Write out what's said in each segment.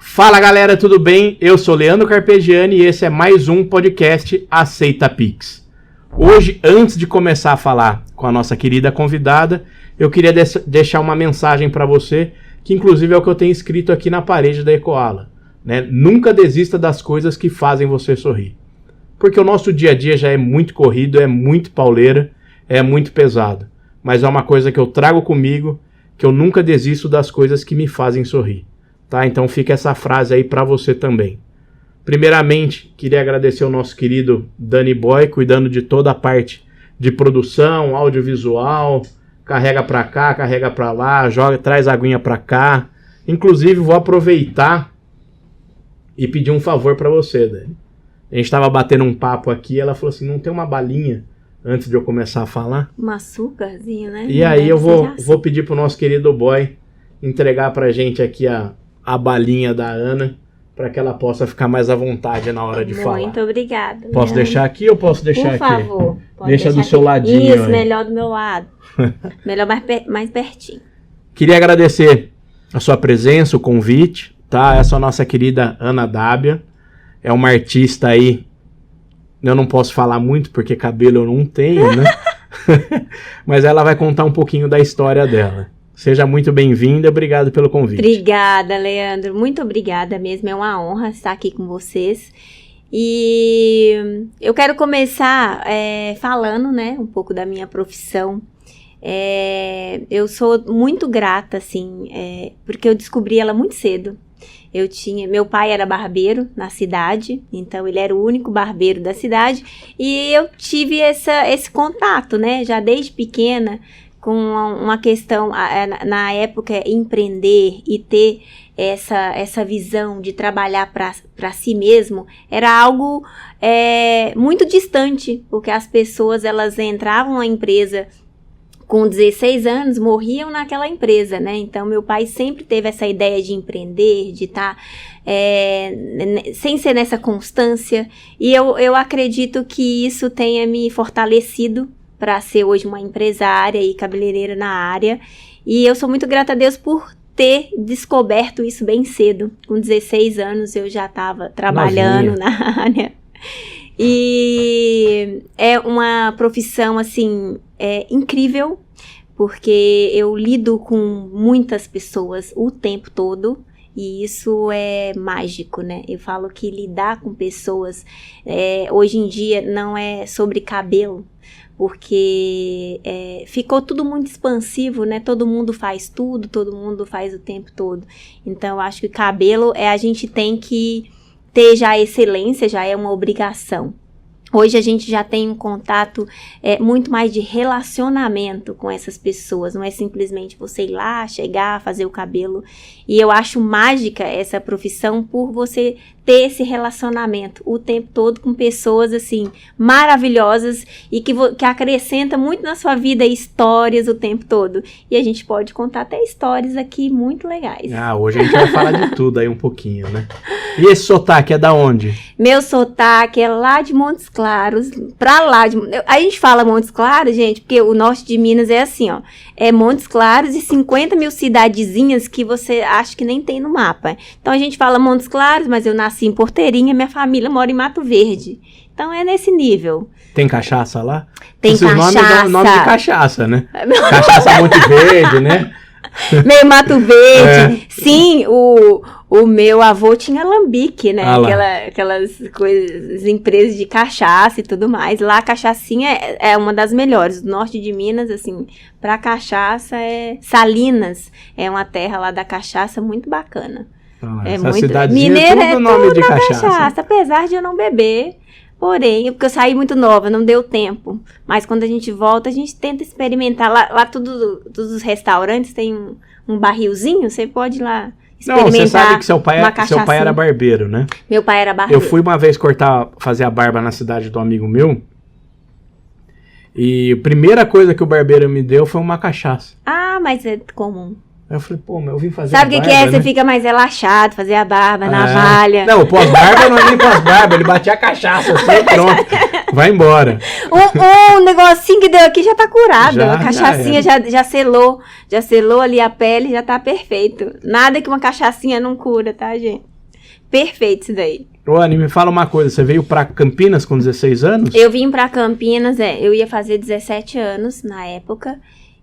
Fala galera, tudo bem? Eu sou Leandro Carpegiani e esse é mais um podcast Aceita Pix. Hoje, antes de começar a falar com a nossa querida convidada, eu queria deixar uma mensagem para você, que inclusive é o que eu tenho escrito aqui na parede da Ecoala, né? Nunca desista das coisas que fazem você sorrir. Porque o nosso dia a dia já é muito corrido, é muito pauleira, é muito pesado. Mas é uma coisa que eu trago comigo, que eu nunca desisto das coisas que me fazem sorrir. Tá? Então fica essa frase aí para você também. Primeiramente, queria agradecer ao nosso querido Danny Boy, cuidando de toda a parte de produção, audiovisual, carrega para cá, carrega para lá, joga, traz a aguinha para cá. Inclusive, vou aproveitar e pedir um favor para você, Dani. A gente estava batendo um papo aqui, ela falou assim, não tem uma balinha antes de eu começar a falar? Um açúcarzinho, né? E aí eu vou pedir pro nosso querido Boy entregar pra gente aqui a balinha da Ana, para que ela possa ficar mais à vontade na hora de falar. Muito obrigada. Posso deixar aqui ou posso deixar aqui? Por favor. Deixa do seu ladinho. Isso, melhor do meu lado. Melhor mais pertinho. Queria agradecer a sua presença, o convite, tá? Essa é a nossa querida Ana Dábia. É uma artista aí, eu não posso falar muito porque cabelo eu não tenho, né? Mas ela vai contar um pouquinho da história dela. Seja muito bem-vinda, obrigado pelo convite. Obrigada, Leandro, muito obrigada mesmo, é uma honra estar aqui com vocês. E eu quero começar falando, né, um pouco da minha profissão. Eu sou muito grata, assim, porque eu descobri ela muito cedo. Meu pai era barbeiro na cidade, então ele era o único barbeiro da cidade, e eu tive esse contato, né, já desde pequena, com uma questão, na época, empreender e ter essa visão de trabalhar para si mesmo, era algo muito distante, porque as pessoas, elas entravam na empresa com 16 anos, morriam naquela empresa, né? Então, meu pai sempre teve essa ideia de empreender, de estar sem ser nessa constância, e eu acredito que isso tenha me fortalecido para ser hoje uma empresária e cabeleireira na área, e eu sou muito grata a Deus por ter descoberto isso bem cedo. Com 16 anos eu já estava trabalhando na área, e é uma profissão, assim, incrível, porque eu lido com muitas pessoas o tempo todo, e isso é mágico, né? Eu falo que lidar com pessoas, hoje em dia, não é sobre cabelo, porque ficou tudo muito expansivo, né? Todo mundo faz tudo, todo mundo faz o tempo todo. Então, eu acho que cabelo a gente tem que ter já a excelência, já é uma obrigação. Hoje a gente já tem um contato muito mais de relacionamento com essas pessoas, não é simplesmente você ir lá, chegar, fazer o cabelo. E eu acho mágica essa profissão por você ter esse relacionamento o tempo todo com pessoas, assim, maravilhosas e que acrescenta muito na sua vida, histórias o tempo todo. E a gente pode contar até histórias aqui muito legais. Hoje a gente vai falar de tudo aí um pouquinho, né? E esse sotaque é da onde? Meu sotaque é lá de Montes Claros, pra lá de... A gente fala Montes Claros, gente, porque o norte de Minas é assim, ó. É Montes Claros e 50 mil cidadezinhas que você acha que nem tem no mapa. Então a gente fala Montes Claros, mas eu nasci em Porteirinha, minha família mora em Mato Verde. Então é nesse nível. Tem cachaça lá? Tem cachaça. Nome de cachaça, né? Cachaça Monte Verde, né? Meio Mato Verde. Sim, o meu avô tinha alambique, né? Aquelas coisas, empresas de cachaça e tudo mais. Lá a cachaçinha é uma das melhores. Do norte de Minas, assim, pra cachaça Salinas. É uma terra lá da cachaça muito bacana. Essa cidadezinha Mineira é tudo nome de cachaça, apesar de eu não beber. Porém, porque eu saí muito nova, não deu tempo. Mas quando a gente volta, a gente tenta experimentar. Lá todos os restaurantes tem um barrilzinho, você pode ir lá experimentar. Não, você sabe que seu pai era barbeiro, né? Meu pai era barbeiro. Eu fui uma vez fazer a barba na cidade do amigo meu. E a primeira coisa que o barbeiro me deu foi uma cachaça. Ah, mas é comum. Aí eu falei, pô, mas eu vim fazer Sabe o que barba, é? Você né? fica mais relaxado, fazer a barba, navalha. Não, o pós-barba não é nem pós-barba, ele batia a cachaça assim e pronto. Vai embora. Um negocinho que deu aqui já tá curado. Já, a cachaçinha já selou. Já selou ali a pele, já tá perfeito. Nada que uma cachaçinha não cura, tá, gente? Perfeito isso daí. Ô, Anny, me fala uma coisa, você veio pra Campinas com 16 anos? Eu vim pra Campinas, eu ia fazer 17 anos na época.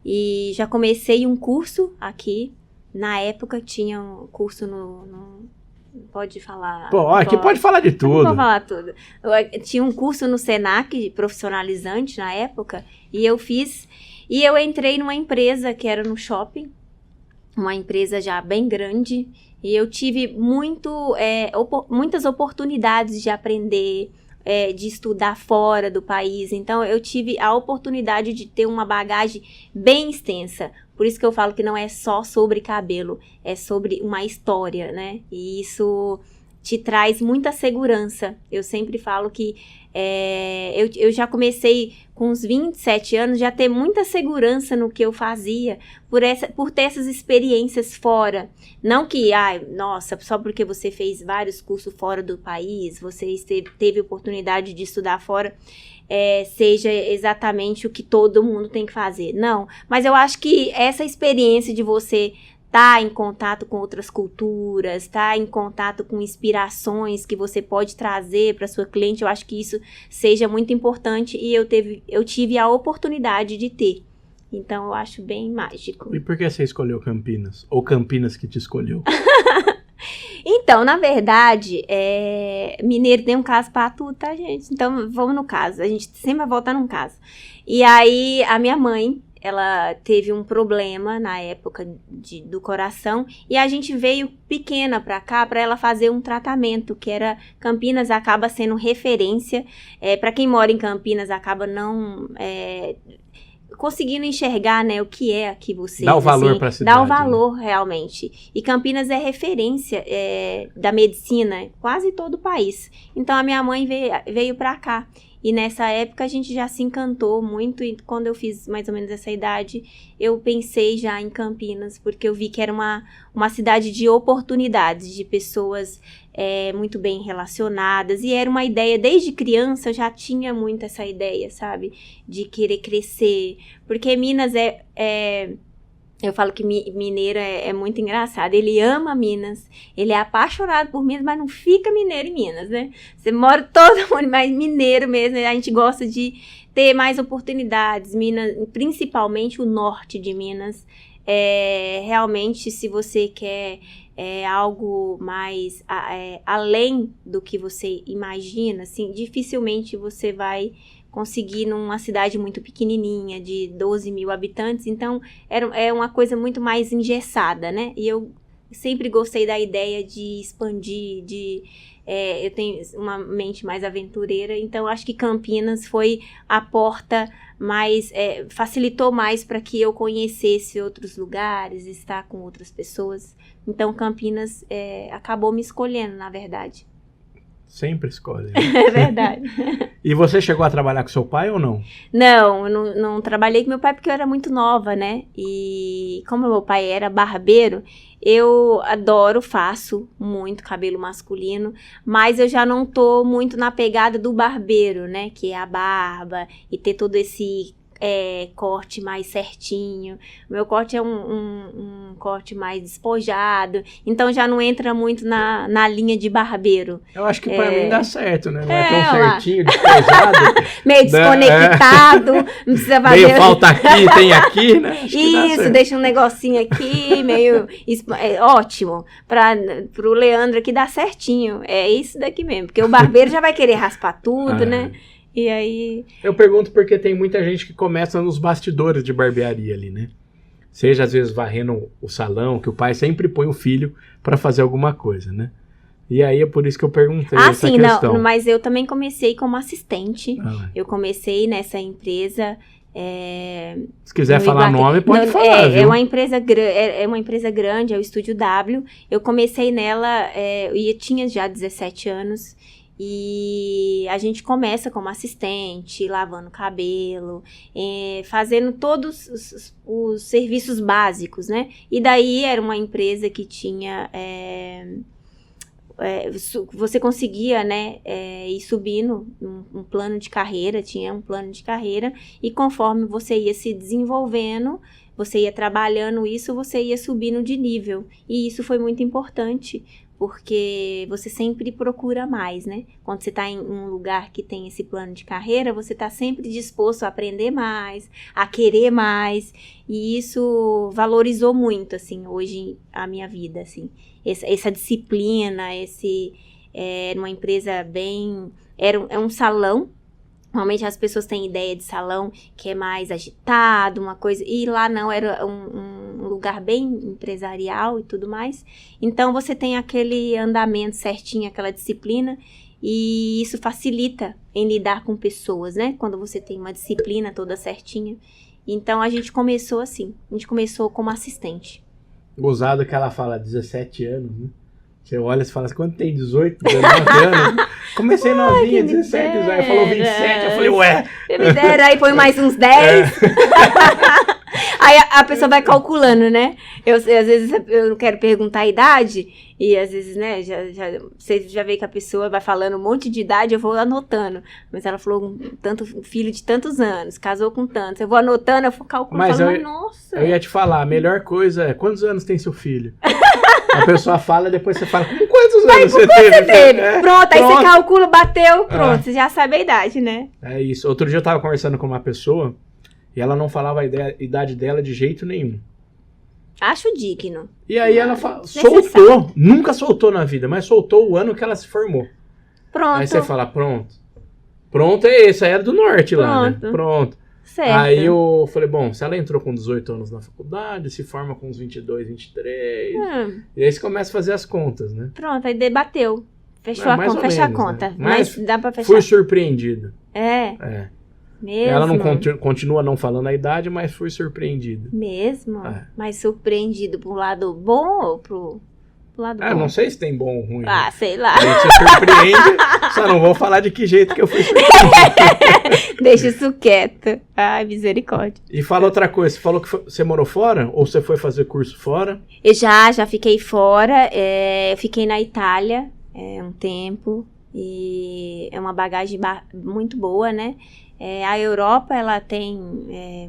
E já comecei um curso aqui. Na época tinha um curso no pode falar. Pô, aqui pode falar de tudo. Não vou falar tudo. Tinha um curso no Senac, profissionalizante na época, e eu fiz. E eu entrei numa empresa que era no shopping, uma empresa já bem grande, e eu tive muitas oportunidades de aprender, de estudar fora do país. Então, eu tive a oportunidade de ter uma bagagem bem extensa. Por isso que eu falo que não é só sobre cabelo, é sobre uma história, né? E isso te traz muita segurança. Eu sempre falo que eu já comecei com uns 27 anos já ter muita segurança no que eu fazia, por ter essas experiências fora. Não que, nossa, só porque você fez vários cursos fora do país, você teve oportunidade de estudar fora, seja exatamente o que todo mundo tem que fazer. Não, mas eu acho que essa experiência de você tá em contato com outras culturas, tá em contato com inspirações que você pode trazer para sua cliente, eu acho que isso seja muito importante e eu tive a oportunidade de ter. Então, eu acho bem mágico. E por que você escolheu Campinas? Ou Campinas que te escolheu? Então, na verdade, mineiro tem um caso para tudo, tá, gente? Então, vamos no caso. A gente sempre vai voltar num caso. E aí, a minha mãe, ela teve um problema na época do coração e a gente veio pequena pra cá para ela fazer um tratamento, que era Campinas acaba sendo referência. Para quem mora em Campinas, acaba não conseguindo enxergar, né, o que é aqui você. Dá o valor pra cidade. Dá o valor, né? Realmente. E Campinas é referência da medicina, quase todo o país. Então, a minha mãe veio pra cá. E nessa época a gente já se encantou muito e quando eu fiz mais ou menos essa idade, eu pensei já em Campinas, porque eu vi que era uma cidade de oportunidades, de pessoas muito bem relacionadas. E era uma ideia, desde criança eu já tinha muito essa ideia, sabe? De querer crescer. Porque Minas eu falo que mineiro é muito engraçado. Ele ama Minas, ele é apaixonado por Minas, mas não fica mineiro em Minas, né? Você mora todo mundo, mas mineiro mesmo, a gente gosta de ter mais oportunidades. Minas, principalmente o norte de Minas, realmente, se você quer algo mais além do que você imagina, assim, dificilmente você vai conseguir numa cidade muito pequenininha, de 12 mil habitantes. Então, é uma coisa muito mais engessada, né? E eu sempre gostei da ideia de expandir, eu tenho uma mente mais aventureira, então acho que Campinas foi a porta mais, facilitou mais para que eu conhecesse outros lugares, estar com outras pessoas. Então, Campinas acabou me escolhendo, na verdade. Sempre escolhe. É verdade. E você chegou a trabalhar com seu pai ou não? Não, eu não trabalhei com meu pai porque eu era muito nova, né? E como meu pai era barbeiro, eu faço muito cabelo masculino, mas eu já não tô muito na pegada do barbeiro, né? Que é a barba e ter todo esse corte mais certinho. O meu corte é um corte mais despojado, então já não entra muito na linha de barbeiro. Eu acho que pra mim dá certo, né? Não é tão lá. certinho, despojado. Meio desconectado, não precisa fazer... Meio falta aqui, tem aqui, né? Acho que dá Isso, certo. deixa um negocinho aqui, meio... ótimo. Pro Leandro aqui dá certinho. É isso daqui mesmo, porque o barbeiro já vai querer raspar tudo, né? E aí... Eu pergunto porque tem muita gente que começa nos bastidores de barbearia ali, né? Seja às vezes varrendo o salão, que o pai sempre põe o filho pra fazer alguma coisa, né? E aí é por isso que eu perguntei essa questão. Não, mas eu também comecei como assistente. Eu comecei nessa empresa... Se quiser falar nome, pode falar, viu? É uma empresa grande, é o Estúdio W. Eu comecei nela, eu tinha já 17 anos. E a gente começa como assistente, lavando cabelo, fazendo todos os serviços básicos, né? E daí era uma empresa que tinha... você conseguia, né, ir subindo um plano de carreira, tinha um plano de carreira, e conforme você ia se desenvolvendo, você ia trabalhando isso, você ia subindo de nível. E isso foi muito importante, porque você sempre procura mais, né? Quando você está em um lugar que tem esse plano de carreira, você está sempre disposto a aprender mais, a querer mais, e isso valorizou muito, assim, hoje a minha vida, assim. Essa disciplina, numa empresa bem... É um salão. Normalmente as pessoas têm ideia de salão que é mais agitado, uma coisa... E lá não, era um lugar bem empresarial e tudo mais. Então você tem aquele andamento certinho, aquela disciplina, e isso facilita em lidar com pessoas, né? Quando você tem uma disciplina toda certinha. Então a gente começou assim, a gente começou como assistente. Gozado que ela fala 17 anos, né? Você olha e fala assim, quando tem 18, 19 anos? Comecei novinha, 17, 18. Ela falou 27, eu falei, ué. Me dera, aí põe mais uns 10. Aí a pessoa vai calculando, né? Às vezes eu não quero perguntar a idade, e às vezes, né, você já vê que a pessoa vai falando um monte de idade, eu vou anotando. Mas ela falou filho de tantos anos, casou com tantos. Eu vou anotando, eu vou calculando, mas nossa. Eu ia te falar, a melhor coisa é, quantos anos tem seu filho? A pessoa fala, depois você fala, com quantos anos você teve? Pronto, aí você calcula, bateu, pronto, você já sabe a idade, né? É isso. Outro dia eu tava conversando com uma pessoa, e ela não falava a idade dela de jeito nenhum. Acho digno. E aí ela soltou, nunca soltou na vida, mas soltou o ano que ela se formou. Pronto. Aí você fala, pronto. Pronto é esse, aí era do norte lá, né? Pronto. Certo. Aí eu falei, bom, se ela entrou com 18 anos na faculdade, se forma com uns 22, 23, e aí você começa a fazer as contas, né? Pronto, aí debateu. Fechou a conta, fecha a conta. Né? Mas dá pra fechar. Fui surpreendido. É. Mesmo? Ela não continua não falando a idade, mas fui surpreendido. Mesmo? Mas surpreendido pro lado bom ou pro lado bom? Não sei se tem bom ou ruim. Ah, né? sei lá. A gente se surpreende, só não vou falar de que jeito que eu fui surpreendido. Deixa isso quieto. Ai, misericórdia. E fala outra coisa, você falou que você morou fora? Ou você foi fazer curso fora? Eu já fiquei fora. Eu fiquei na Itália um tempo. E é uma bagagem muito boa, né? A Europa, ela tem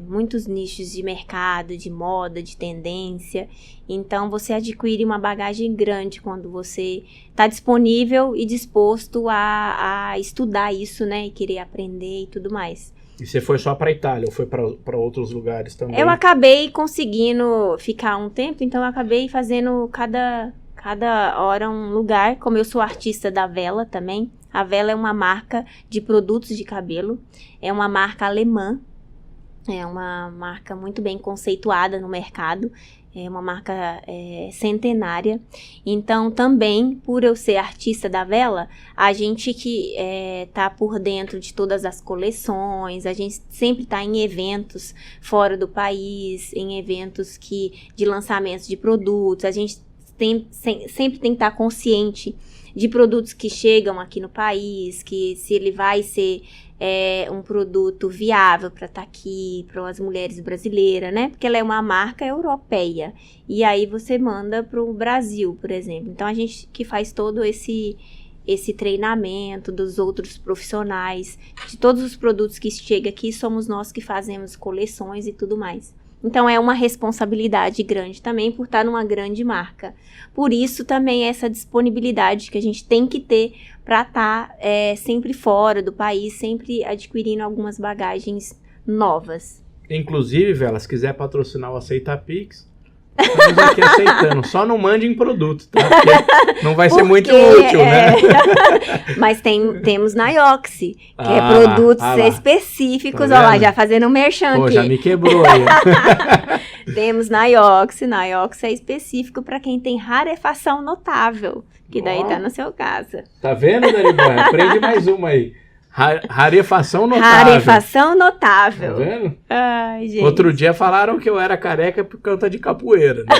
muitos nichos de mercado, de moda, de tendência. Então, você adquire uma bagagem grande quando você está disponível e disposto a estudar isso, né? E querer aprender e tudo mais. E você foi só para a Itália ou foi para outros lugares também? Eu acabei conseguindo ficar um tempo, então eu acabei fazendo cada hora um lugar. Como eu sou artista da Wella também. A Wella é uma marca de produtos de cabelo, é uma marca alemã, é uma marca muito bem conceituada no mercado, é uma marca centenária. Então, também, por eu ser artista da Wella, a gente que tá por dentro de todas as coleções, a gente sempre tá em eventos fora do país, em eventos de lançamentos de produtos, a gente sempre tem que estar consciente de produtos que chegam aqui no país, que se ele vai ser um produto viável para estar aqui, para as mulheres brasileiras, né? Porque ela é uma marca europeia. E aí você manda para o Brasil, por exemplo. Então, a gente que faz todo esse treinamento dos outros profissionais, de todos os produtos que chegam aqui, somos nós que fazemos coleções e tudo mais. Então, é uma responsabilidade grande também por estar numa grande marca. Por isso, também, essa disponibilidade que a gente tem que ter para estar sempre fora do país, sempre adquirindo algumas bagagens novas. Inclusive, Wella, se quiser patrocinar o Aceita Pix, estamos aqui aceitando. Só não mande em produto, tá? Porque não vai ser muito útil, né? Mas temos na Ioxi, que é produtos específicos. Olha lá, já fazendo um merchan aqui. Já me quebrou aí. Temos na Ioxi. Na Ioxi é específico para quem tem rarefação notável, que daí tá no seu caso. Tá vendo, Dani Boy? Aprende mais uma aí. Rarefação notável. Rarefação notável. Tá vendo? Ai, gente. Outro dia falaram que eu era careca por conta de capoeira, né?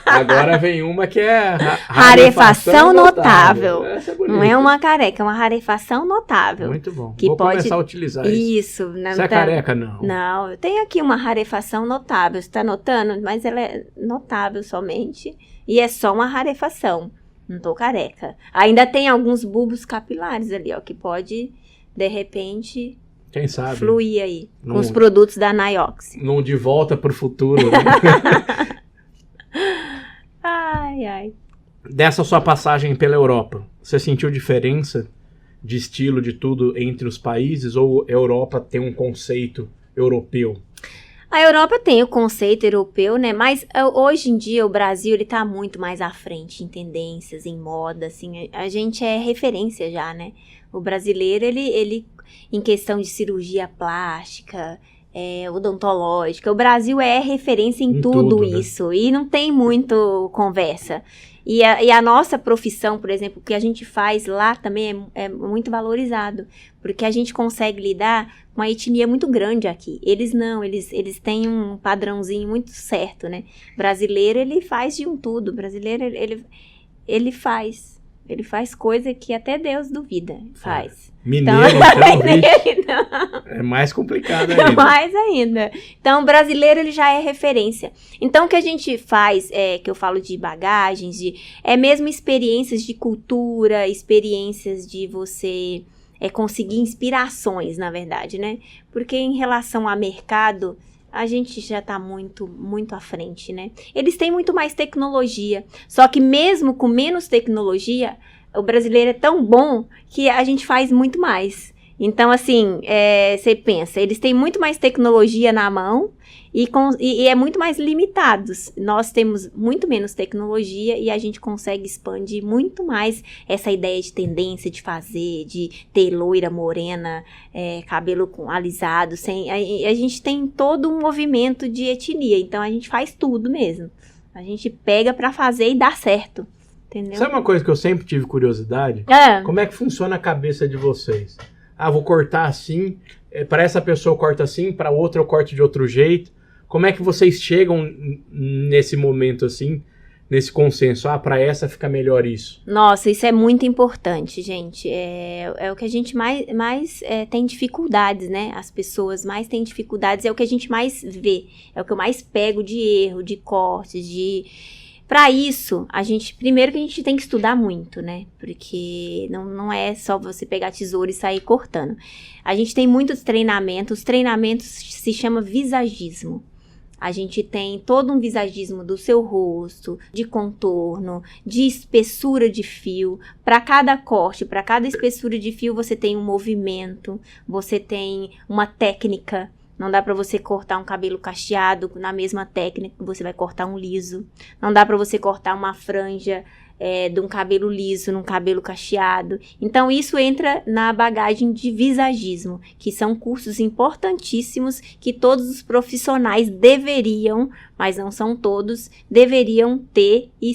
Agora vem uma que é rarefação notável. Essa é bonita. Não é uma careca, é uma rarefação notável. Muito bom. Que Vou pode... começar a utilizar isso. Isso. Você é careca, não? Não, eu tenho aqui uma rarefação notável. Você tá notando? Mas ela é notável somente. E é só uma rarefação. Não tô careca. Ainda tem alguns bulbos capilares ali, ó, que pode, de repente... Quem sabe? Fluir aí, com os produtos da Niox. Não de volta pro futuro, né? Ai, ai. Dessa sua passagem pela Europa, você sentiu diferença de estilo, de tudo, entre os países? Ou a Europa tem um conceito europeu? A Europa tem o conceito europeu, né? Mas hoje em dia o Brasil, ele tá muito mais à frente em tendências, em moda, assim. A gente é referência já, né? O brasileiro, ele em questão de cirurgia plástica, odontológica, o Brasil é referência em tudo isso, né? E não tem muito conversa. E a nossa profissão, por exemplo, o que a gente faz lá também é muito valorizado, porque a gente consegue lidar com uma etnia muito grande aqui. Eles não, eles têm um padrãozinho muito certo, né? Brasileiro, ele faz de um tudo. Brasileiro, ele faz coisa que até Deus duvida, faz. Mineiro, então, é mais complicado ainda. Mais ainda. Então, o brasileiro, ele já é referência. Então, o que a gente faz, que eu falo de bagagens, é mesmo experiências de cultura, experiências de você conseguir inspirações, na verdade, né? Porque em relação a mercado, a gente já tá muito, muito à frente, né? Eles têm muito mais tecnologia, só que mesmo com menos tecnologia, o brasileiro é tão bom que a gente faz muito mais. Então, assim, você pensa, eles têm muito mais tecnologia na mão e é muito mais limitados. Nós temos muito menos tecnologia e a gente consegue expandir muito mais essa ideia de tendência de fazer, de ter loira, morena, cabelo alisado. A gente tem todo um movimento de etnia, então a gente faz tudo mesmo. A gente pega pra fazer e dá certo. Entendeu? Sabe uma coisa que eu sempre tive curiosidade? Como é que funciona a cabeça de vocês? Vou cortar assim, para essa pessoa eu corto assim, para outra eu corto de outro jeito. Como é que vocês chegam nesse momento assim, nesse consenso? Para essa fica melhor isso. Nossa, isso é muito importante, gente. É o que a gente mais tem dificuldades, né? As pessoas mais têm dificuldades, é o que a gente mais vê. É o que eu mais pego de erro, de cortes, Para isso, primeiro que a gente tem que estudar muito, né? Porque não é só você pegar tesoura e sair cortando. A gente tem muitos treinamentos. Os treinamentos se chama visagismo. A gente tem todo um visagismo do seu rosto, de contorno, de espessura de fio. Para cada corte, para cada espessura de fio, você tem um movimento, você tem uma técnica. Não dá pra você cortar um cabelo cacheado na mesma técnica que você vai cortar um liso. Não dá pra você cortar uma franja de um cabelo liso num cabelo cacheado. Então, isso entra na bagagem de visagismo, que são cursos importantíssimos que todos os profissionais deveriam, mas não são todos, deveriam ter. E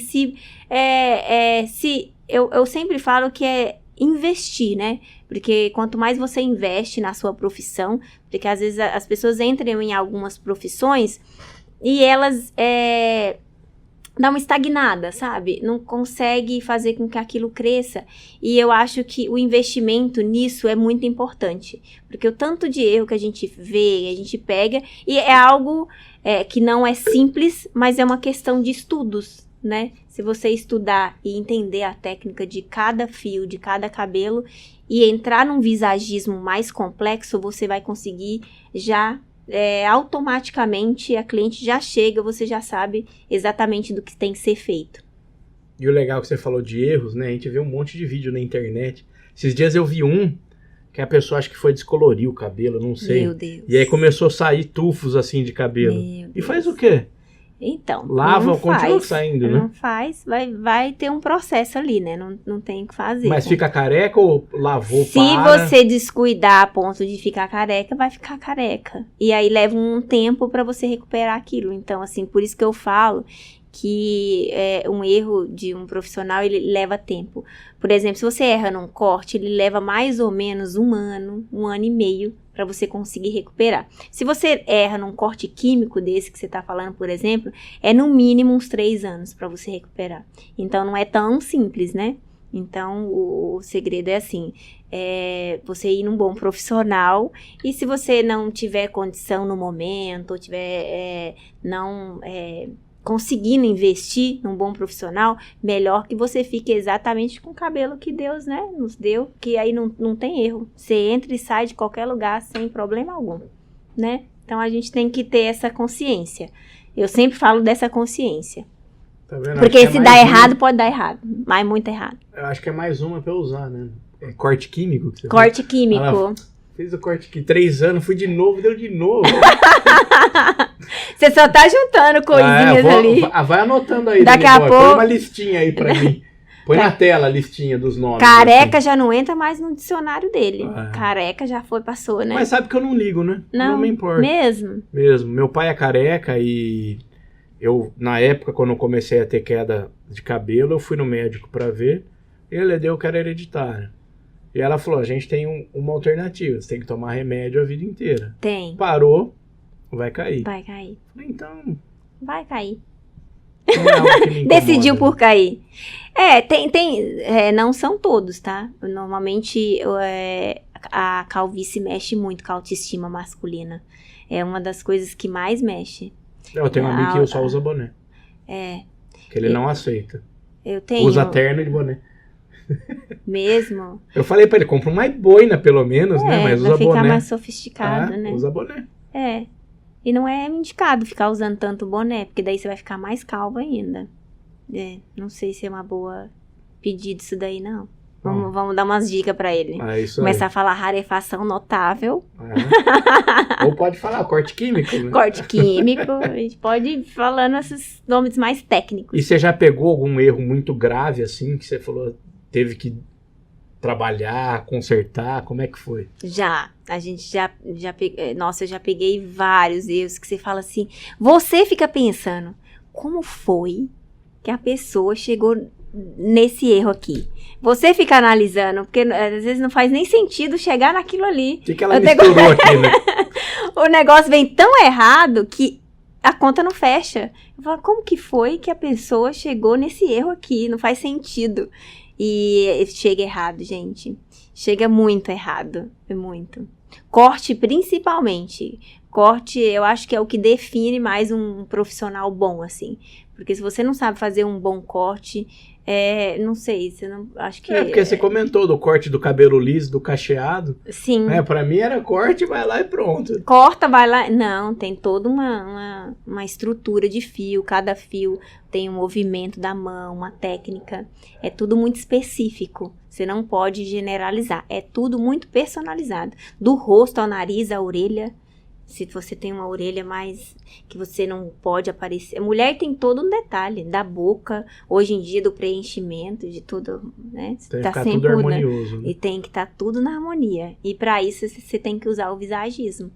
eu sempre falo que é investir, né? Porque quanto mais você investe na sua profissão, porque às vezes as pessoas entram em algumas profissões e elas dão uma estagnada, sabe? Não consegue fazer com que aquilo cresça. E eu acho que o investimento nisso é muito importante. Porque o tanto de erro que a gente vê, a gente pega, e é algo que não é simples, mas é uma questão de estudos, né? Se você estudar e entender a técnica de cada fio, de cada cabelo, e entrar num visagismo mais complexo, você vai conseguir já, automaticamente, a cliente já chega, você já sabe exatamente do que tem que ser feito. E o legal que você falou de erros, né? A gente vê um monte de vídeo na internet. Esses dias eu vi um que a pessoa acho que foi descolorir o cabelo, não sei. Meu Deus. E aí começou a sair tufos assim de cabelo. Meu Deus. E faz o quê? Então, lava, continua saindo, né? Não faz, vai ter um processo ali, né? Não tem o que fazer. Mas fica careca ou lavou, Se você descuidar a ponto de ficar careca, vai ficar careca. E aí leva um tempo pra você recuperar aquilo. Então, assim, por isso que eu falo que um erro de um profissional, ele leva tempo. Por exemplo, se você erra num corte, ele leva mais ou menos 1 ano e meio para você conseguir recuperar. Se você erra num corte químico desse que você está falando, por exemplo, é no mínimo uns 3 anos para você recuperar. Então, não é tão simples, né? Então, o segredo é assim, você ir num bom profissional, e se você não tiver condição no momento, ou tiver conseguindo investir num bom profissional, melhor que você fique exatamente com o cabelo que Deus, né, nos deu, que aí não tem erro. Você entra e sai de qualquer lugar sem problema algum, né? Então, a gente tem que ter essa consciência. Eu sempre falo dessa consciência. Tá vendo? Porque se dá errado, pode dar errado, mas muito errado. Eu acho que é mais uma pra eu usar, né? É corte químico? Que você corte químico. Ela fez o corte aqui 3 anos, fui de novo, deu de novo. Você só tá juntando coisinhas ali. Vai anotando aí. Daqui a pouco. Põe uma listinha aí pra mim. Põe na tela a listinha dos nomes. Careca assim. Já não entra mais no dicionário dele. Ah. Careca já passou, né? Mas sabe que eu não ligo, né? Não me importa. Mesmo? Mesmo. Meu pai é careca e eu, na época, quando eu comecei a ter queda de cabelo, eu fui no médico pra ver. Ele deu que era hereditário. E ela falou, a gente tem uma alternativa, você tem que tomar remédio a vida inteira. Tem. Parou, vai cair. Vai cair. Falei, então... vai cair. Não é algo que me incomoda, decidiu por cair. Não são todos, tá? Normalmente a calvície mexe muito com a autoestima masculina. É uma das coisas que mais mexe. Eu tenho um amigo que só usa boné. Que ele não aceita. Eu tenho. Usa terno de boné. Mesmo? Eu falei pra ele, compra uma boina pelo menos, né? Mas usa boné. Pra ficar mais sofisticado, né? Usa boné. E não é indicado ficar usando tanto boné, porque daí você vai ficar mais calvo ainda. Não sei se é uma boa pedido isso daí, não. Vamos dar umas dicas pra ele. Isso começar aí. a falar rarefação notável. Ou pode falar corte químico, né? Corte químico. A gente pode ir falando esses nomes mais técnicos. E você já pegou algum erro muito grave, assim, que você falou, teve que trabalhar, consertar? Como é que foi? A gente já nossa, eu já peguei vários erros que você fala assim, você fica pensando, como foi que a pessoa chegou nesse erro aqui? Você fica analisando, porque às vezes não faz nem sentido chegar naquilo ali. O que ela misturou aqui, né? O negócio vem tão errado que a conta não fecha. Eu falo, como que foi que a pessoa chegou nesse erro aqui? Não faz sentido. E chega errado, gente. Chega muito errado. Muito. Corte, principalmente. Corte, eu acho que é o que define mais um profissional bom, assim. Porque se você não sabe fazer um bom corte, não sei, você não... acho que... porque você comentou do corte do cabelo liso, do cacheado. Sim. Pra mim era corte, vai lá e pronto. Corta, vai lá... Não, tem toda uma estrutura de fio. Cada fio tem um movimento da mão, uma técnica. É tudo muito específico. Você não pode generalizar. É tudo muito personalizado. Do rosto ao nariz, à orelha... Se você tem uma orelha mais que você não pode aparecer. A mulher tem todo um detalhe da boca, hoje em dia do preenchimento, de tudo, né? Tem que ficar tudo harmonioso. Né? E tem que estar tudo na harmonia. E para isso você tem que usar o visagismo.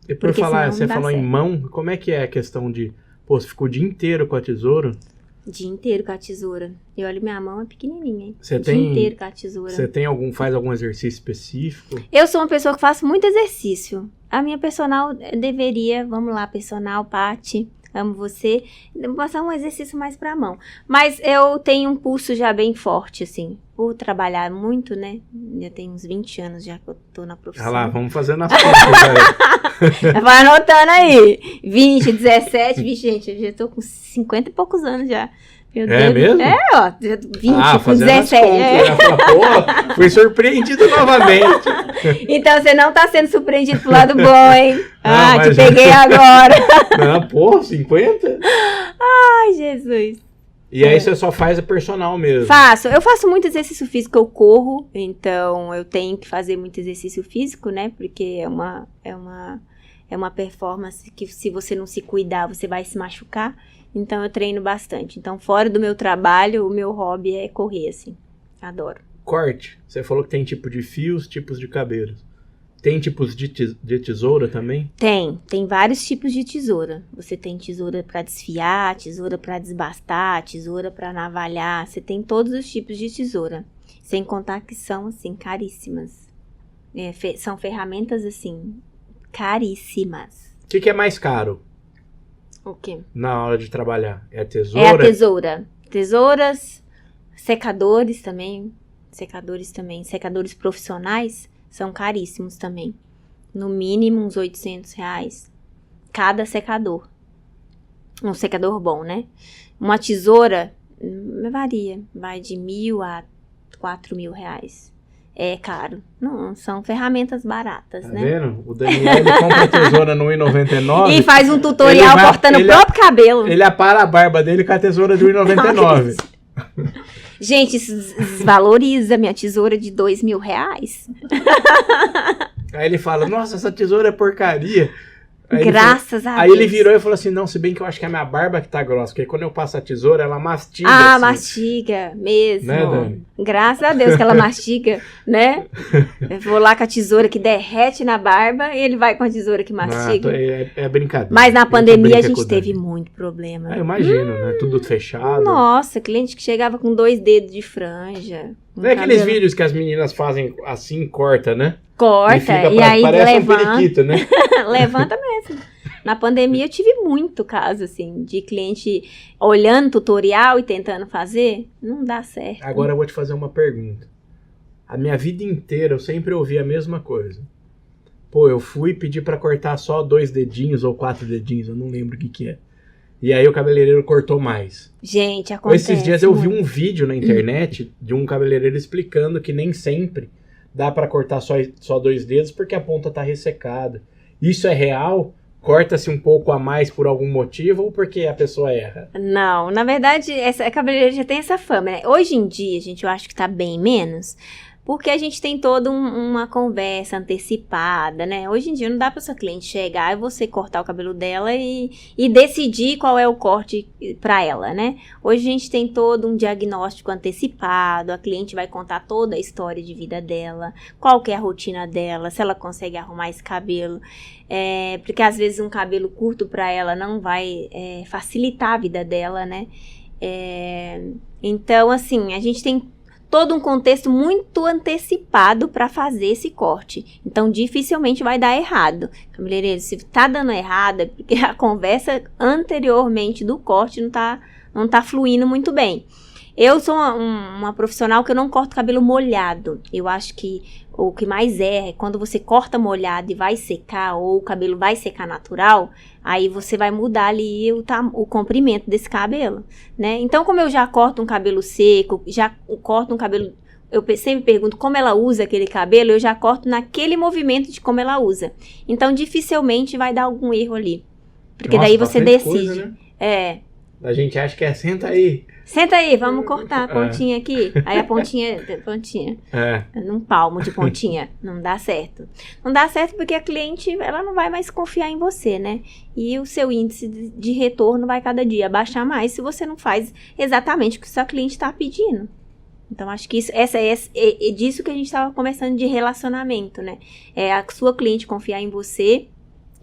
E por falar, você falou em mão, como é que é a questão de... Pô, você ficou o dia inteiro com a tesoura? Dia inteiro com a tesoura. E olha, minha mão é pequenininha, hein? Dia inteiro com a tesoura. Você faz algum exercício específico? Eu sou uma pessoa que faço muito exercício. A minha personal deveria, vamos lá, personal, Paty, amo você, vou passar um exercício mais pra mão. Mas eu tenho um pulso já bem forte, assim, por trabalhar muito, né? Já tem uns 20 anos já que eu tô na profissão. Lá, vamos fazendo as contas. Vai anotando aí. 20, 17, 20, gente, eu já tô com 50 e poucos anos já. Meu Deus. Mesmo? 20, com 17. Pô, fui surpreendido novamente. Então você não tá sendo surpreendido pro lado bom, hein? Te peguei agora. Não, 50? Ai, Jesus. E aí você só faz a personal mesmo? Eu faço muito exercício físico, eu corro, então eu tenho que fazer muito exercício físico, né? Porque é uma performance que se você não se cuidar, você vai se machucar. Então eu treino bastante. Então fora do meu trabalho, o meu hobby é correr, assim. Adoro. Corte. Você falou que tem tipo de fios, tipos de cabelos. Tem tipos de tesoura também? Tem vários tipos de tesoura. Você tem tesoura para desfiar, tesoura para desbastar, tesoura para navalhar. Você tem todos os tipos de tesoura. Sem contar que são, assim, caríssimas. São ferramentas, assim, caríssimas. O que é mais caro O quê? na hora de trabalhar? É a tesoura? É a tesoura. Tesouras, secadores também. Secadores profissionais são caríssimos também. No mínimo uns R$800 cada secador. Um secador bom, né? Uma tesoura varia. Vai de R$1.000 a R$4.000. É caro. Não, são ferramentas baratas, Tá né? vendo? O Daniel, ele compra a tesoura no R$1,99. E faz um tutorial cortando o próprio cabelo. Ele apara a barba dele com a tesoura de R$1,99. Gente, isso desvaloriza minha tesoura de R$2.000. Aí ele fala, nossa, essa tesoura é porcaria. Graças a Aí Deus. ele virou e falou assim, não, se bem que eu acho que é a minha barba que tá grossa, porque quando eu passo a tesoura, ela mastiga. Ah, assim. mastiga mesmo. Né, Dani? Graças a Deus que ela mastiga, né? Eu vou lá com a tesoura que derrete na barba e ele vai com a tesoura que mastiga. É brincadeira. Mas na Ele pandemia a brinca com gente o Dani. teve muito problema. Eu imagino, né? Tudo fechado. Nossa, cliente que chegava com 2 dedos de franja. Não é aqueles cabelo- vídeos que as meninas fazem assim, corta, né? Corta, e pra- aí parece levanta. um periquito, né? Levanta mesmo. Na pandemia eu tive muito caso, assim, de cliente olhando tutorial e tentando fazer. Não dá certo. Agora eu vou te fazer uma pergunta. A minha vida inteira eu sempre ouvi a mesma coisa. Pô, eu fui pedir pra cortar só 2 dedinhos ou 4 dedinhos, eu não lembro o que é. E aí o cabeleireiro cortou mais. Gente, acontece Esses dias eu vi muito. um vídeo na internet de um cabeleireiro explicando que nem sempre dá pra cortar só 2 dedos porque a ponta tá ressecada. Isso é real? Corta-se um pouco a mais por algum motivo ou porque a pessoa erra? Não, na verdade, essa cabeleireira já tem essa fama, né? Hoje em dia, gente, eu acho que tá bem menos, porque a gente tem toda uma conversa antecipada, né? Hoje em dia não dá pra sua cliente chegar e você cortar o cabelo dela e decidir qual é o corte pra ela, né? Hoje a gente tem todo um diagnóstico antecipado, a cliente vai contar toda a história de vida dela, qual que é a rotina dela, se ela consegue arrumar esse cabelo. Porque às vezes um cabelo curto pra ela não vai facilitar a vida dela, né? Então, assim, a gente tem todo um contexto muito antecipado para fazer esse corte. Então, dificilmente vai dar errado. Cabeleireiro, se tá dando errado, é porque a conversa anteriormente do corte não tá fluindo muito bem. Eu sou uma profissional que eu não corto cabelo molhado. Eu acho que o que mais é quando você corta molhado e vai secar, ou o cabelo vai secar natural, aí você vai mudar ali o comprimento desse cabelo, né? Então, como eu já corto um cabelo seco, já corto um cabelo... Eu sempre pergunto como ela usa aquele cabelo, eu já corto naquele movimento de como ela usa. Então, dificilmente vai dar algum erro ali. Porque Nossa, daí você bastante decide. coisa, né? A gente acha que senta aí. Senta aí, vamos cortar a pontinha aqui. Aí a pontinha, num palmo de pontinha, não dá certo. Não dá certo porque a cliente, ela não vai mais confiar em você, né? E o seu índice de retorno vai cada dia baixar mais se você não faz exatamente o que o seu cliente está pedindo. Então, acho que é disso que a gente estava conversando de relacionamento, né? É a sua cliente confiar em você.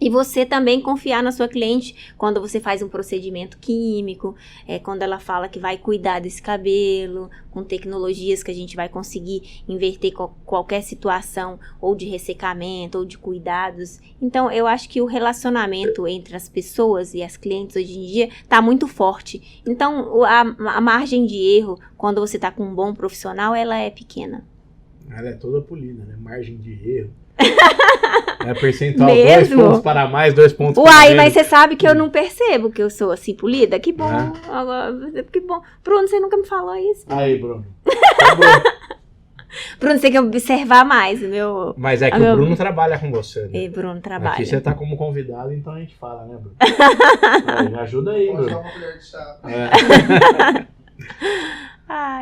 E você também confiar na sua cliente quando você faz um procedimento químico, quando ela fala que vai cuidar desse cabelo, com tecnologias que a gente vai conseguir inverter qualquer situação, ou de ressecamento, ou de cuidados. Então, eu acho que o relacionamento entre as pessoas e as clientes hoje em dia está muito forte. Então, a margem de erro, quando você está com um bom profissional, ela é pequena. Ela é toda polida, né? Margem de erro. Percentual, Mesmo? 2 pontos para mais, 2 pontos para Uai, menos. mas você sabe que eu não percebo que eu sou assim polida? Que bom, agora, que bom. Bruno, você nunca me falou isso. Aí, Bruno. Tá bom. Bruno, você tem que observar mais o meu... Mas é que o Bruno trabalha com você, né? Bruno trabalha. Aqui você tá como convidado, então a gente fala, né, Bruno? Aí, ajuda aí, Pode dar Bruno. uma colher de chá.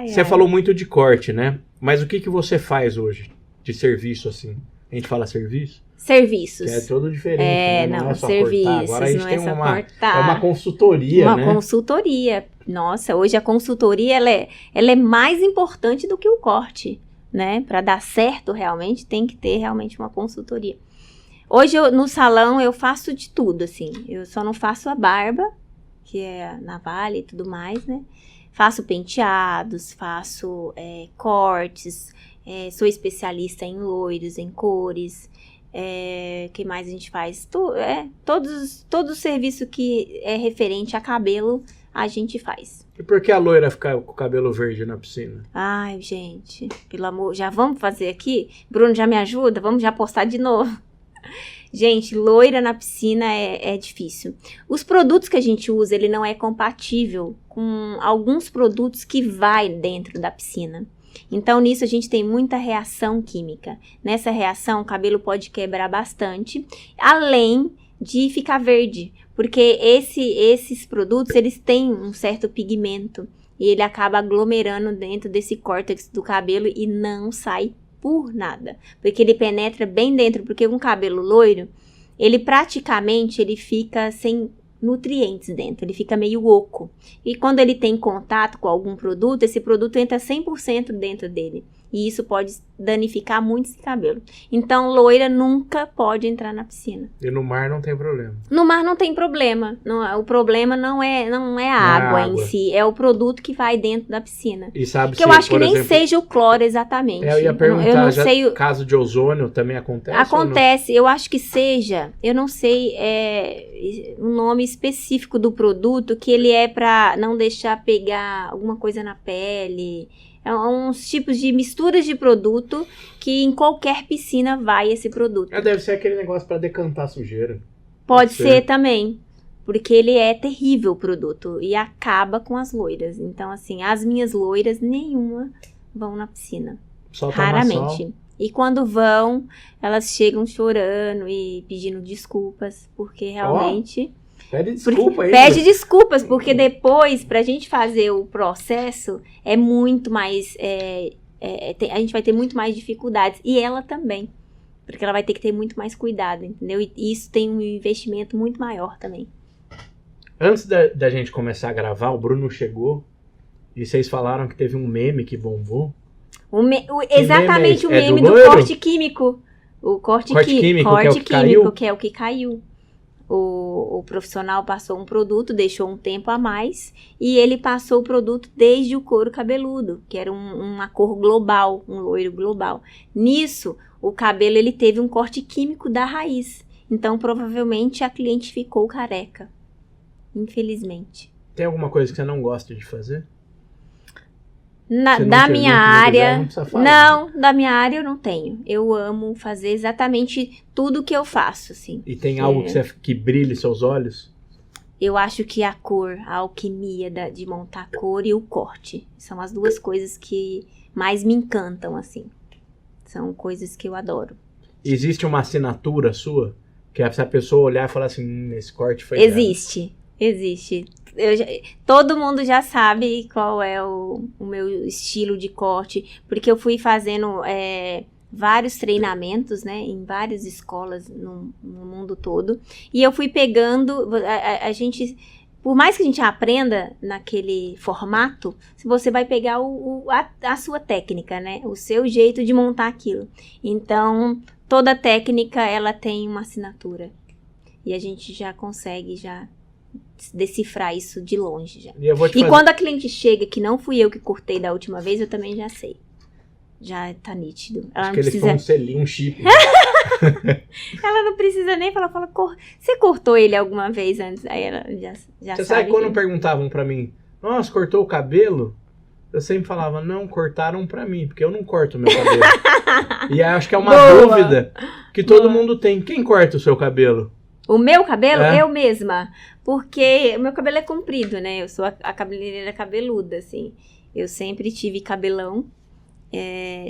Você falou muito de corte, né? Mas o que você faz hoje de serviço, assim? A gente fala serviço? Serviços. Que é todo diferente, né? Não, é só serviços, cortar. Agora a gente não tem é só uma cortar. consultoria, né? Uma consultoria. Nossa, hoje a consultoria, ela é mais importante do que o corte. né? Para dar certo realmente, tem que ter realmente uma consultoria. Hoje, no salão, eu faço de tudo, assim. Eu só não faço a barba, que é navalha e tudo mais, né? Faço penteados, faço cortes, sou especialista em loiros, em cores. Que mais a gente faz? Todo o serviço que é referente a cabelo, a gente faz. E por que a loira fica com o cabelo verde na piscina? Ai, gente, pelo amor, já vamos fazer aqui? Bruno, já me ajuda? Vamos já postar de novo. Gente, loira na piscina é difícil. Os produtos que a gente usa, ele não é compatível com alguns produtos que vai dentro da piscina. Então, nisso a gente tem muita reação química. Nessa reação, o cabelo pode quebrar bastante, além de ficar verde. Porque esses produtos, eles têm um certo pigmento. E ele acaba aglomerando dentro desse córtex do cabelo e não sai por nada. Porque ele penetra bem dentro. Porque um cabelo loiro, ele praticamente fica sem nutrientes dentro. Ele fica meio oco. E quando ele tem contato com algum produto, esse produto entra 100% dentro dele. E isso pode danificar muito esse cabelo. Então, loira nunca pode entrar na piscina. E no mar não tem problema? No mar não tem problema. O problema não é a água em si. É o produto que vai dentro da piscina. E sabe que eu acho que nem seja o cloro exatamente. Eu ia perguntar, eu não sei, caso de ozônio também acontece? Acontece. Eu acho que seja. Eu não sei o nome específico do produto, que ele é para não deixar pegar alguma coisa na pele. É uns tipos de misturas de produto que em qualquer piscina vai esse produto. Deve ser aquele negócio para decantar sujeira. Pode ser também, porque ele é terrível o produto e acaba com as loiras. Então, assim, as minhas loiras, nenhuma vão na piscina. Só raramente. E quando vão, elas chegam chorando e pedindo desculpas, porque realmente... Pede desculpa aí. Pede desculpas, porque depois, pra gente fazer o processo, é muito mais... a gente vai ter muito mais dificuldades. E ela também. Porque ela vai ter que ter muito mais cuidado, entendeu? E isso tem um investimento muito maior também. Antes da gente começar a gravar, o Bruno chegou e vocês falaram que teve um meme que bombou. Exatamente o meme do corte químico. O corte químico, que é o que caiu. O profissional passou um produto, deixou um tempo a mais, e ele passou o produto desde o couro cabeludo, que era uma cor global, um loiro global. Nisso, o cabelo ele teve um corte químico da raiz. Então, provavelmente, a cliente ficou careca. Infelizmente. Tem alguma coisa que você não gosta de fazer? Da minha área... Não, da minha área eu não tenho. Eu amo fazer exatamente tudo que eu faço, assim. E tem algo que brilhe seus olhos? Eu acho que a cor, a alquimia de montar a cor e o corte. São as duas coisas que mais me encantam, assim. São coisas que eu adoro. Existe uma assinatura sua? Que se a pessoa olhar e falar assim, esse corte foi... Existe. Todo mundo já sabe qual é o meu estilo de corte, porque eu fui fazendo vários treinamentos, né, em várias escolas no mundo todo, e eu fui pegando, a gente, por mais que a gente aprenda naquele formato, você vai pegar a sua técnica, né, o seu jeito de montar aquilo. Então, toda técnica, ela tem uma assinatura, e a gente já consegue decifrar isso de longe já. E quando a cliente chega, que não fui eu que cortei da última vez, eu também já sei. Já tá nítido. Ela Acho não que precisa... ele foi um selinho, um chip. Ela não precisa nem falar, você cortou ele alguma vez antes? Aí ela já Você sabe. Sabe quando perguntavam pra mim, nossa, cortou o cabelo? Eu sempre falava, não, cortaram pra mim, porque eu não corto meu cabelo. E acho que é uma dúvida que todo mundo tem. Quem corta o seu cabelo? O meu cabelo? Eu mesma. Porque o meu cabelo é comprido, né? Eu sou a cabeleireira cabeluda, assim. Eu sempre tive cabelão.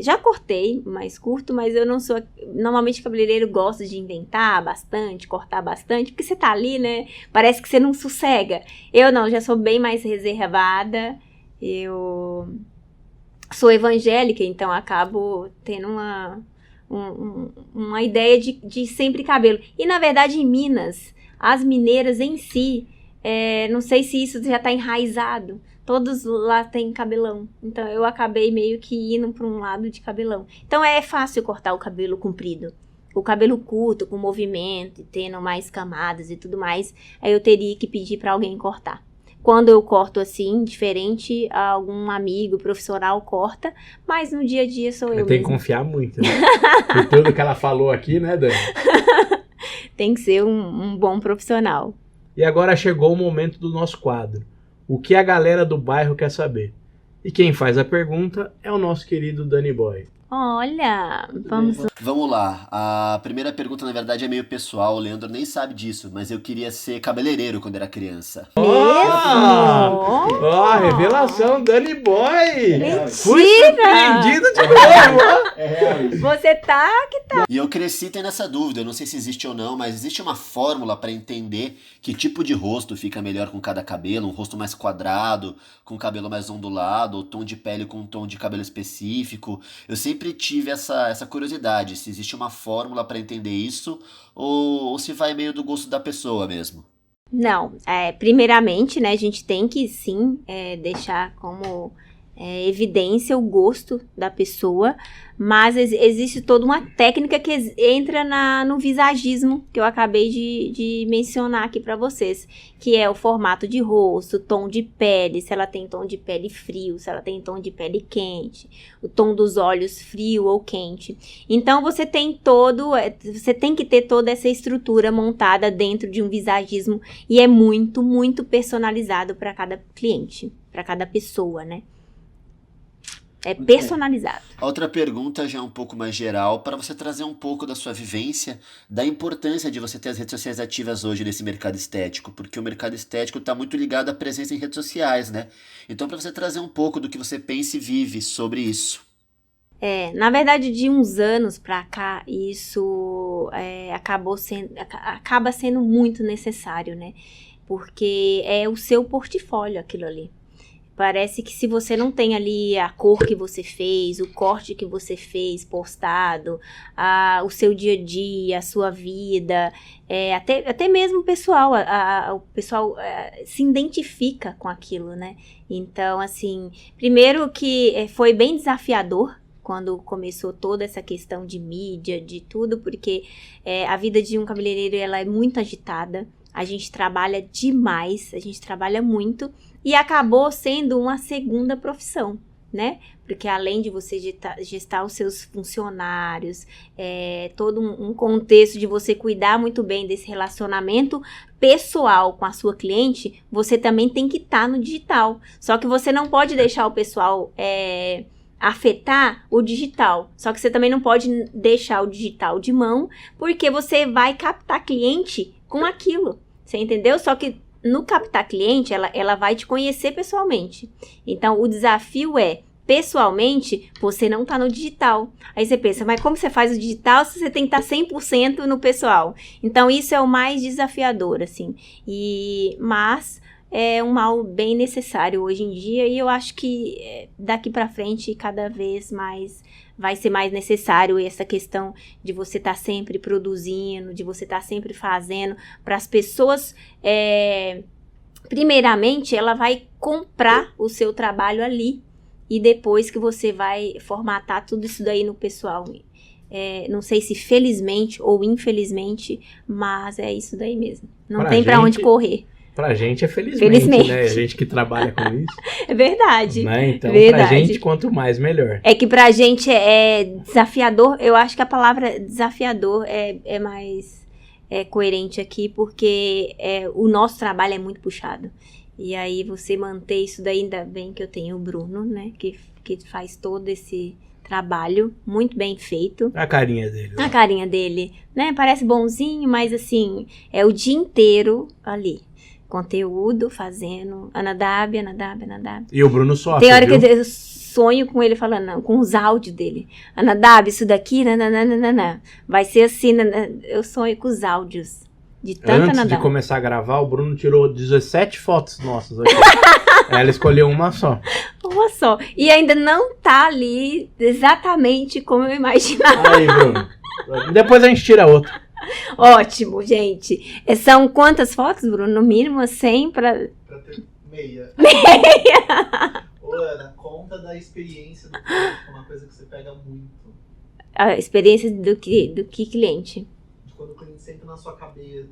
Já cortei mais curto, mas eu não sou... Normalmente, cabeleireiro gosta de inventar bastante, cortar bastante, porque você tá ali, né? Parece que você não sossega. Eu não, já sou bem mais reservada. Eu sou evangélica, então acabo tendo uma ideia de sempre cabelo. E, na verdade, em Minas, as mineiras em si, não sei se isso já está enraizado. todos lá têm cabelão. Então, eu acabei meio que indo para um lado de cabelão. Então, é fácil cortar o cabelo comprido. O cabelo curto, com movimento, tendo mais camadas e tudo mais, aí eu teria que pedir para alguém cortar. Quando eu corto assim, diferente, algum amigo profissional corta, mas no dia a dia sou eu mesmo. Tem que confiar muito, né? Por tudo que ela falou aqui, né, Dani? Tem que ser um bom profissional. E agora chegou o momento do nosso quadro. O que a galera do bairro quer saber? E quem faz a pergunta é o nosso querido Danny Boy. Olha, vamos lá. A primeira pergunta, na verdade, é meio pessoal. O Leandro nem sabe disso, mas eu queria ser cabeleireiro quando era criança. Revelação, Danny Boy! Mentira! Fui surpreendido de novo! É real isso. Você tá que tá. E eu cresci tendo essa dúvida. Eu não sei se existe ou não, mas existe uma fórmula para entender que tipo de rosto fica melhor com cada cabelo. Um rosto mais quadrado, com cabelo mais ondulado, ou tom de pele com um tom de cabelo específico. Eu sempre tive essa curiosidade, se existe uma fórmula para entender isso ou se vai meio do gosto da pessoa mesmo. Não, primeiramente, né, a gente tem que sim deixar como evidência o gosto da pessoa, mas existe toda uma técnica que entra no visagismo, que eu acabei de mencionar aqui para vocês, que é o formato de rosto, tom de pele, se ela tem tom de pele frio, se ela tem tom de pele quente, o tom dos olhos frio ou quente. Então, você tem que ter toda essa estrutura montada dentro de um visagismo e é muito, muito personalizado para cada cliente, para cada pessoa, né? É personalizado. Outra pergunta já um pouco mais geral, para você trazer um pouco da sua vivência, da importância de você ter as redes sociais ativas hoje nesse mercado estético, porque o mercado estético está muito ligado à presença em redes sociais, né? Então, para você trazer um pouco do que você pensa e vive sobre isso. Na verdade, de uns anos para cá, isso acaba sendo muito necessário, né? Porque é o seu portfólio aquilo ali. Parece que se você não tem ali a cor que você fez, o corte que você fez postado, o seu dia a dia, a sua vida, até mesmo o pessoal se identifica com aquilo, né? Então, assim, primeiro que foi bem desafiador quando começou toda essa questão de mídia, de tudo, porque a vida de um cabeleireiro ela é muito agitada, a gente trabalha demais, a gente trabalha muito, e acabou sendo uma segunda profissão, né? Porque além de você gestar os seus funcionários, todo um contexto de você cuidar muito bem desse relacionamento pessoal com a sua cliente, você também tem que estar no digital. Só que você não pode deixar o pessoal afetar o digital. Só que você também não pode deixar o digital de mão, porque você vai captar cliente com aquilo. Você entendeu? Só que no captar cliente, ela vai te conhecer pessoalmente. Então, o desafio pessoalmente, você não tá no digital. Aí você pensa, mas como você faz o digital se você tem que estar 100% no pessoal? Então, isso é o mais desafiador, assim. Mas é um mal bem necessário hoje em dia e eu acho que daqui para frente cada vez mais vai ser mais necessário essa questão de você estar sempre produzindo, de você estar sempre fazendo para as pessoas. Primeiramente, ela vai comprar o seu trabalho ali e depois que você vai formatar tudo isso daí no pessoal. Não sei se felizmente ou infelizmente, mas é isso daí mesmo. Não tem para onde correr. Pra gente é felizmente, né? A gente que trabalha com isso. É verdade. Né? Então, verdade. Pra gente, quanto mais, melhor. É que pra gente é desafiador. Eu acho que a palavra desafiador é mais coerente aqui, porque o nosso trabalho é muito puxado. E aí, você manter isso daí, ainda bem que eu tenho o Bruno, né? Que faz todo esse trabalho muito bem feito. A carinha dele. A carinha dele, né? Parece bonzinho, mas assim, é o dia inteiro ali. Conteúdo, fazendo Anadab. E o Bruno sofre, tem hora que eu sonho com ele falando, não, com os áudios dele. Anadab, isso daqui, nananana. Vai ser assim, eu sonho com os áudios. De tanta Antes de começar a gravar, o Bruno tirou 17 fotos nossas aqui. Ela escolheu uma só. Uma só. E ainda não tá ali exatamente como eu imaginava. Aí, Bruno. Depois a gente tira outra. Ótimo, gente. São quantas fotos, Bruno? No mínimo 100 para... Meia. Ô, Ana, conta da experiência do cliente, que é uma coisa que você pega muito. A experiência do que cliente? De quando o cliente senta na sua cadeira.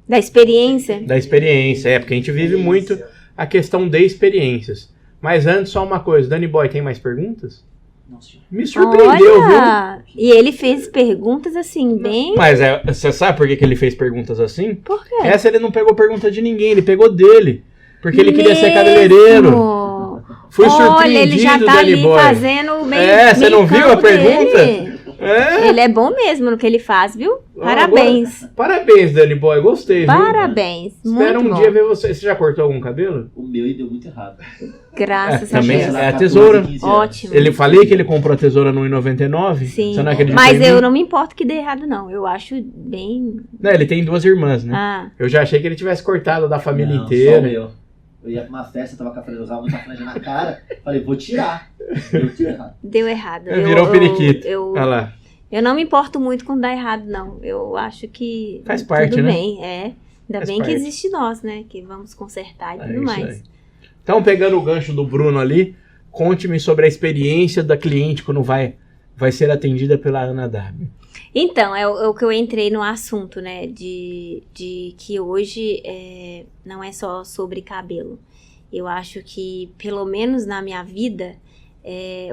Da experiência? Da experiência, porque a gente vive muito a questão de experiências. Mas antes, só uma coisa. Danny Boy, tem mais perguntas? Nossa, Me surpreendeu, Olha! E ele fez perguntas assim, bem... viu? Mas você sabe por que ele fez perguntas assim? Por quê? Essa ele não pegou pergunta de ninguém, ele pegou dele. Porque ele queria ser cabeleireiro. Fui surpreendido, Olha, ele já tá Danny ali Boy. fazendo o meio Você não viu a pergunta? dele. É? Ele é bom mesmo no que ele faz, viu? Parabéns. Parabéns, Danny Boy, gostei. Viu? Parabéns. Espero muito um bom. dia ver você. Você já cortou algum cabelo? o meu deu muito errado. Graças a também Deus. é a tesoura. Ótimo. Ele falei que ele comprou a tesoura no R$1,99? Sim, Você não acredita mas em mim? eu não me importo que dê errado, não. Eu acho bem... Não, ele tem 2 irmãs, né? Ah, Eu já achei que ele tivesse cortado da família Não, inteira. só o meu. Eu ia pra uma festa, tava com a franja, usava muita franja na cara. Falei, vou tirar. Deu tudo errado. deu errado. Virou um periquito. Olha lá. Eu não me importo muito quando dá errado, não. Eu acho que Faz parte, tudo né? bem, Ainda Faz bem parte. que existe nós, né? Que vamos consertar e tudo isso mais. aí. Então, pegando o gancho do Bruno ali, conte-me sobre a experiência da cliente quando vai ser atendida pela Ana W. Então, é o que eu entrei no assunto, né? De que hoje não é só sobre cabelo. Eu acho que, pelo menos na minha vida,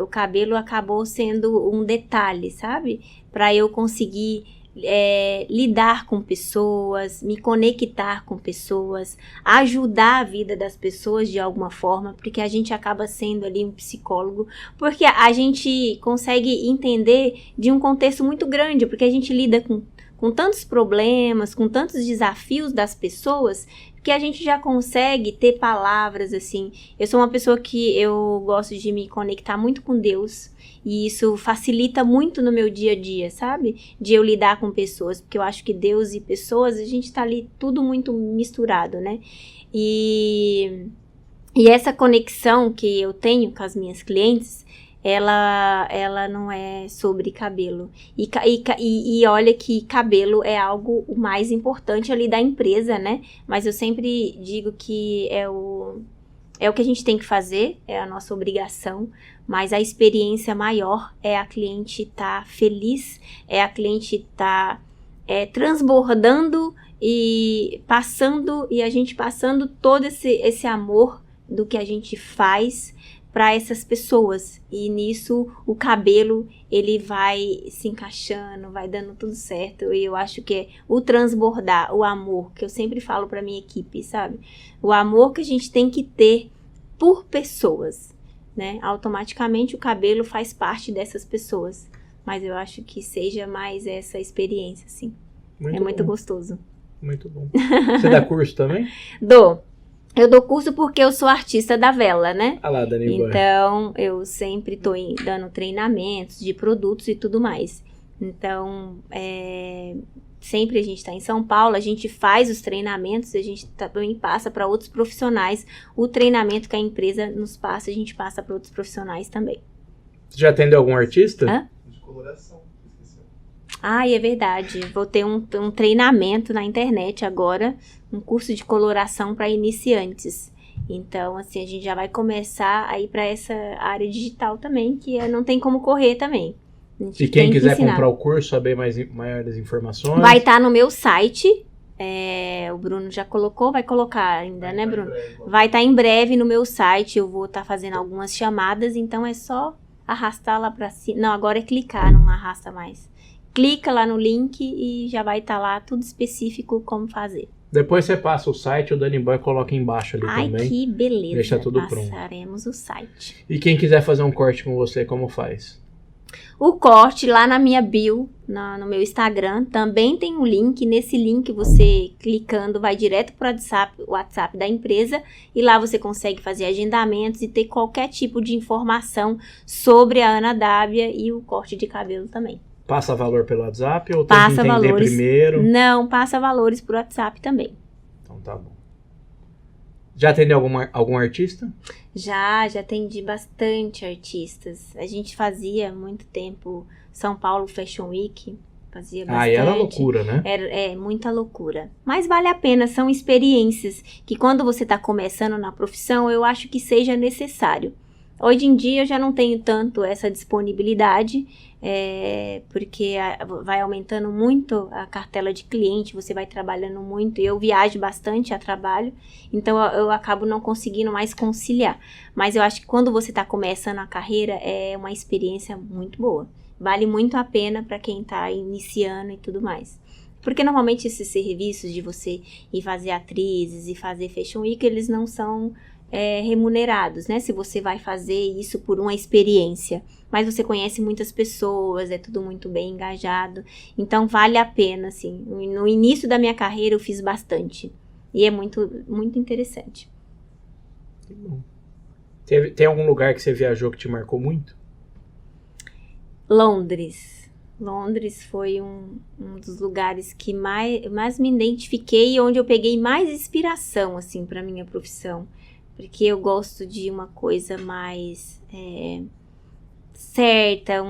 o cabelo acabou sendo um detalhe, sabe? Para eu conseguir lidar com pessoas, me conectar com pessoas, ajudar a vida das pessoas de alguma forma, porque a gente acaba sendo ali um psicólogo, porque a gente consegue entender de um contexto muito grande, porque a gente lida com tantos problemas, com tantos desafios das pessoas, que a gente já consegue ter palavras assim. Eu sou uma pessoa que eu gosto de me conectar muito com Deus, e isso facilita muito no meu dia a dia, sabe? De eu lidar com pessoas, porque eu acho que Deus e pessoas, a gente tá ali tudo muito misturado, né? E essa conexão que eu tenho com as minhas clientes, ela não é sobre cabelo. E olha que cabelo é algo o mais importante ali da empresa, né? Mas eu sempre digo que é o que a gente tem que fazer, é a nossa obrigação, mas a experiência maior é a cliente estar feliz, é a cliente estar transbordando e passando, e a gente passando todo esse amor do que a gente faz para essas pessoas, e nisso o cabelo ele vai se encaixando, vai dando tudo certo, e eu acho que é o transbordar, o amor, que eu sempre falo para minha equipe, sabe? O amor que a gente tem que ter por pessoas, né? Automaticamente o cabelo faz parte dessas pessoas, mas eu acho que seja mais essa experiência, assim. Muito bom. gostoso. Muito bom. Você dá curso também? Eu dou curso porque eu sou artista da vela, né? Ah lá, Danny Boy. Então, eu sempre tô dando treinamentos de produtos e tudo mais. Então, sempre a gente tá em São Paulo, a gente faz os treinamentos, a gente também passa para outros profissionais. O treinamento que a empresa nos passa, a gente passa para outros profissionais também. Você já atendeu algum artista? Hã? De coloração, esqueci. É verdade. Vou ter um treinamento na internet agora, um curso de coloração para iniciantes. Então, assim, a gente já vai começar a ir para essa área digital também, que não tem como correr também. E quem quiser comprar o curso, saber maiores informações... Vai estar no meu site. O Bruno já colocou, vai colocar ainda, né, Bruno? Vai estar em breve no meu site. Eu vou estar fazendo algumas chamadas, então é só arrastar lá para cima. Não, agora é clicar, não arrasta mais. Clica lá no link e já vai estar lá tudo específico como fazer. Depois você passa o site, o Danny Boy coloca embaixo ali também. Ai, que beleza. Deixa tudo pronto. Passaremos o site. E quem quiser fazer um corte com você, como faz? O corte lá na minha bio, no meu Instagram, também tem um link. Nesse link, você clicando, vai direto para o WhatsApp da empresa. E lá você consegue fazer agendamentos e ter qualquer tipo de informação sobre a Ana Dávia e o corte de cabelo também. Passa valor pelo WhatsApp ou tem que Passa entender valores. primeiro? Não, passa valores por WhatsApp também. Então tá bom. Já atendeu algum artista? Já atendi bastante artistas. A gente fazia há muito tempo São Paulo Fashion Week. Fazia bastante. E era loucura, né? É muita loucura. Mas vale a pena, são experiências que quando você está começando na profissão, eu acho que seja necessário. Hoje em dia eu já não tenho tanto essa disponibilidade, porque vai aumentando muito a cartela de cliente, você vai trabalhando muito, e eu viajo bastante a trabalho, então eu acabo não conseguindo mais conciliar. Mas eu acho que quando você está começando a carreira, é uma experiência muito boa. Vale muito a pena para quem está iniciando e tudo mais. Porque normalmente esses serviços de você ir fazer atrizes e fazer Fashion Week, eles não são remunerados, né? Se você vai fazer isso por uma experiência. Mas você conhece muitas pessoas, é tudo muito bem engajado. Então vale a pena, assim. No início da minha carreira eu fiz bastante. E é muito, muito interessante. Que bom. Tem algum lugar que você viajou que te marcou muito? Londres. Londres foi um dos lugares que mais me identifiquei e onde eu peguei mais inspiração, assim, para minha profissão. Porque eu gosto de uma coisa mais certa,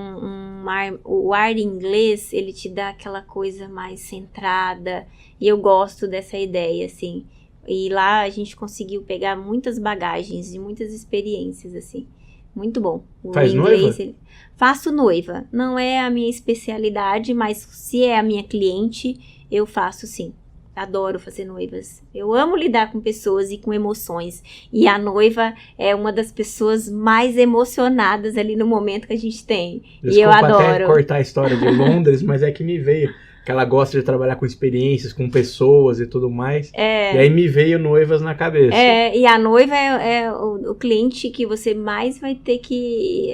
o ar inglês, ele te dá aquela coisa mais centrada, e eu gosto dessa ideia, assim. E lá a gente conseguiu pegar muitas bagagens e muitas experiências, assim. Muito bom. Faz noiva? Faço noiva. Não é a minha especialidade, mas se é a minha cliente, eu faço sim. Adoro fazer noivas. Eu amo lidar com pessoas e com emoções. E a noiva é uma das pessoas mais emocionadas ali no momento que a gente tem. Desculpa, e eu adoro. Até cortar a história de Londres, mas é que me veio que ela gosta de trabalhar com experiências, com pessoas e tudo mais. E aí me veio noivas na cabeça. E a noiva é o cliente que você mais vai ter que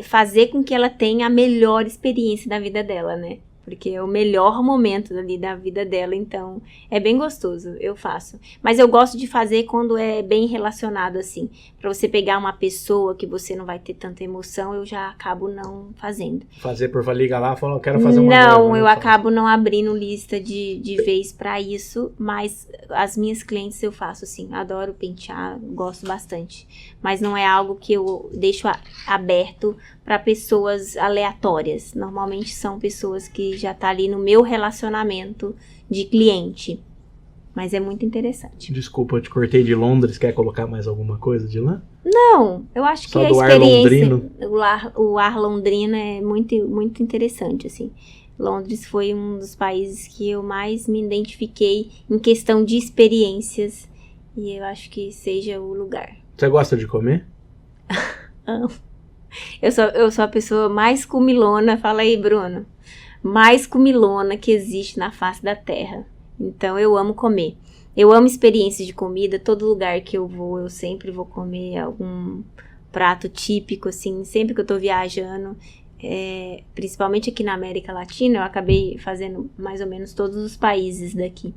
fazer com que ela tenha a melhor experiência da vida dela, né? Porque é o melhor momento ali da vida dela, então é bem gostoso, eu faço. Mas eu gosto de fazer quando é bem relacionado assim. Pra você pegar uma pessoa que você não vai ter tanta emoção, eu já acabo não fazendo. Fazer por ligar lá e falar, eu quero fazer uma Não, noiva, eu acabo não abrindo lista de vez pra isso, mas as minhas clientes eu faço assim. Adoro pentear, gosto bastante. Mas não é algo que eu deixo aberto para pessoas aleatórias. Normalmente são pessoas que já tá ali no meu relacionamento de cliente. Mas é muito interessante. Desculpa, eu te cortei de Londres. Quer colocar mais alguma coisa de lá? Não, eu acho Só que a do ar experiência, londrino? o ar londrino é muito, muito interessante, assim. Londres foi um dos países que eu mais me identifiquei em questão de experiências. E eu acho que seja o lugar. Você gosta de comer? Eu sou a pessoa mais comilona, fala aí, Bruno, mais comilona que existe na face da terra. Então eu amo comer. Eu amo experiências de comida. Todo lugar que eu vou, eu sempre vou comer algum prato típico, assim, sempre que eu tô viajando. Principalmente aqui na América Latina, eu acabei fazendo mais ou menos todos os países daqui.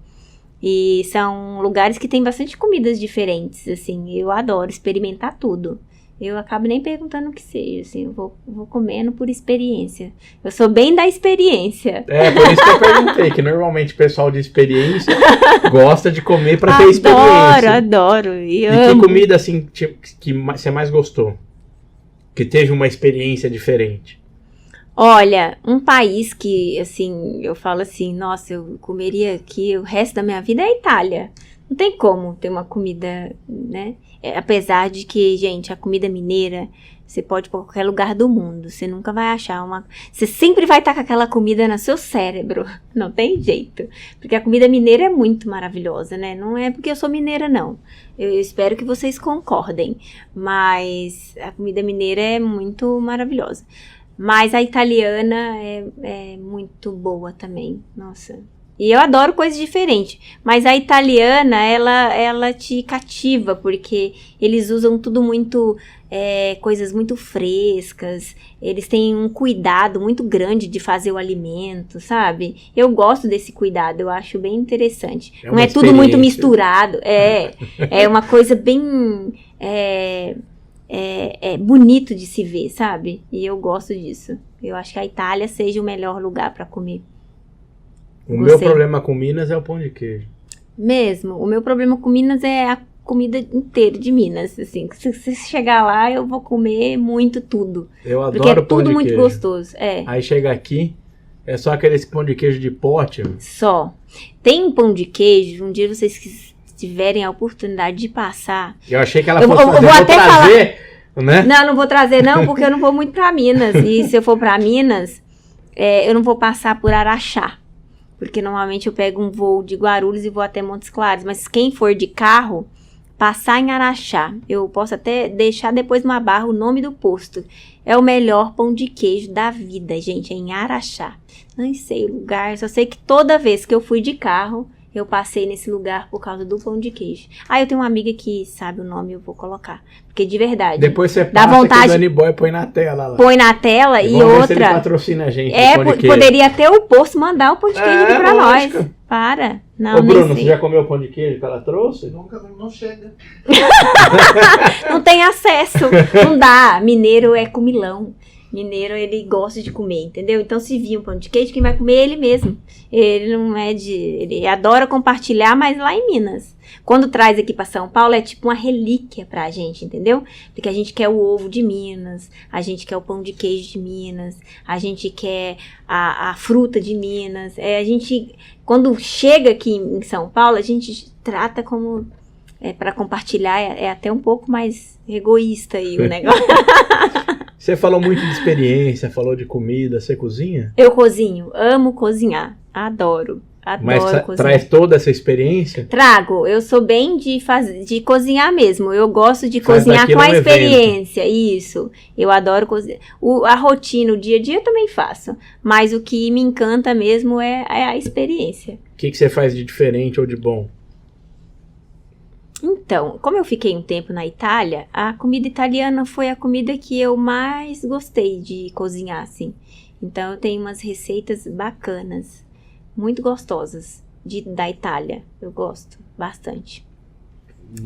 E são lugares que tem bastante comidas diferentes, assim, eu adoro experimentar tudo. Eu acabo nem perguntando o que seja, assim, eu vou comendo por experiência. Eu sou bem da experiência. Por isso que eu perguntei, que normalmente o pessoal de experiência gosta de comer pra ter experiência. Adoro. E que comida, assim, que você mais gostou? Que teve uma experiência diferente? Olha, um país que, assim, eu falo assim, nossa, eu comeria aqui o resto da minha vida é a Itália. Não tem como ter uma comida, né? Apesar de que, gente, a comida mineira, você pode ir pra qualquer lugar do mundo. Você nunca vai achar uma... Você sempre vai estar com aquela comida no seu cérebro. Não tem jeito. Porque a comida mineira é muito maravilhosa, né? Não é porque eu sou mineira, não. Eu espero que vocês concordem. Mas a comida mineira é muito maravilhosa. Mas a italiana é muito boa também. Nossa... E eu adoro coisas diferentes, mas a italiana, ela te cativa, porque eles usam tudo muito, coisas muito frescas, eles têm um cuidado muito grande de fazer o alimento, sabe? Eu gosto desse cuidado, eu acho bem interessante. Não é tudo muito misturado, é uma coisa bem bonito de se ver, sabe? E eu gosto disso. Eu acho que a Itália seja o melhor lugar para comer. O meu problema com Minas é o pão de queijo. Mesmo. O meu problema com Minas é a comida inteira de Minas. Assim, se você chegar lá, eu vou comer muito tudo. Eu adoro porque é pão tudo de muito queijo. gostoso. Aí chega aqui, É só aquele pão de queijo de pote? Só. Tem um pão de queijo, um dia vocês tiverem a oportunidade de passar. Eu achei que ela Eu fosse vou fazer, até trazer, né? Não vou trazer não, porque eu não vou muito pra Minas. E se eu for pra Minas, eu não vou passar por Araxá. Porque normalmente eu pego um voo de Guarulhos e vou até Montes Claros. Mas quem for de carro, passar em Araxá. Eu posso até deixar depois numa barra o nome do posto. É o melhor pão de queijo da vida, gente. É em Araxá. Não sei o lugar, só sei que toda vez que eu fui de carro, eu passei nesse lugar por causa do pão de queijo. Eu tenho uma amiga que sabe o nome, eu vou colocar. Porque de verdade. Depois você dá passa vontade, que o Danny Boy põe na tela lá. Põe na tela e vamos ver outra. se ele patrocina a gente. Pão de queijo. Poderia até o posto mandar o pão de queijo aqui pra lógico. nós. Para. Não, Ô, Bruno, nem você sei. já comeu o pão de queijo que ela trouxe? Nunca, não chega. Não tem acesso. Não dá. Mineiro é comilão. Mineiro, ele gosta de comer, entendeu? Então, se vir um pão de queijo, quem vai comer é ele mesmo. Ele não é de... Ele adora compartilhar, mas lá em Minas. Quando traz aqui pra São Paulo, é tipo uma relíquia pra gente, entendeu? Porque a gente quer o ovo de Minas, a gente quer o pão de queijo de Minas, a gente quer a fruta de Minas. A gente, quando chega aqui em São Paulo, a gente trata como... pra compartilhar, é até um pouco mais egoísta aí o negócio. Você falou muito de experiência, falou de comida, você cozinha? Eu cozinho, amo cozinhar, adoro Mas cozinhar. traz toda essa experiência? Trago, eu sou bem de cozinhar mesmo, eu gosto de Faz cozinhar daquilo com a um experiência, isso, eu adoro cozinhar. A rotina, o dia a dia eu também faço, mas o que me encanta mesmo é a experiência. O que você faz de diferente ou de bom? Então, como eu fiquei um tempo na Itália, a comida italiana foi a comida que eu mais gostei de cozinhar, assim. Então, eu tenho umas receitas bacanas, muito gostosas, da Itália. Eu gosto bastante.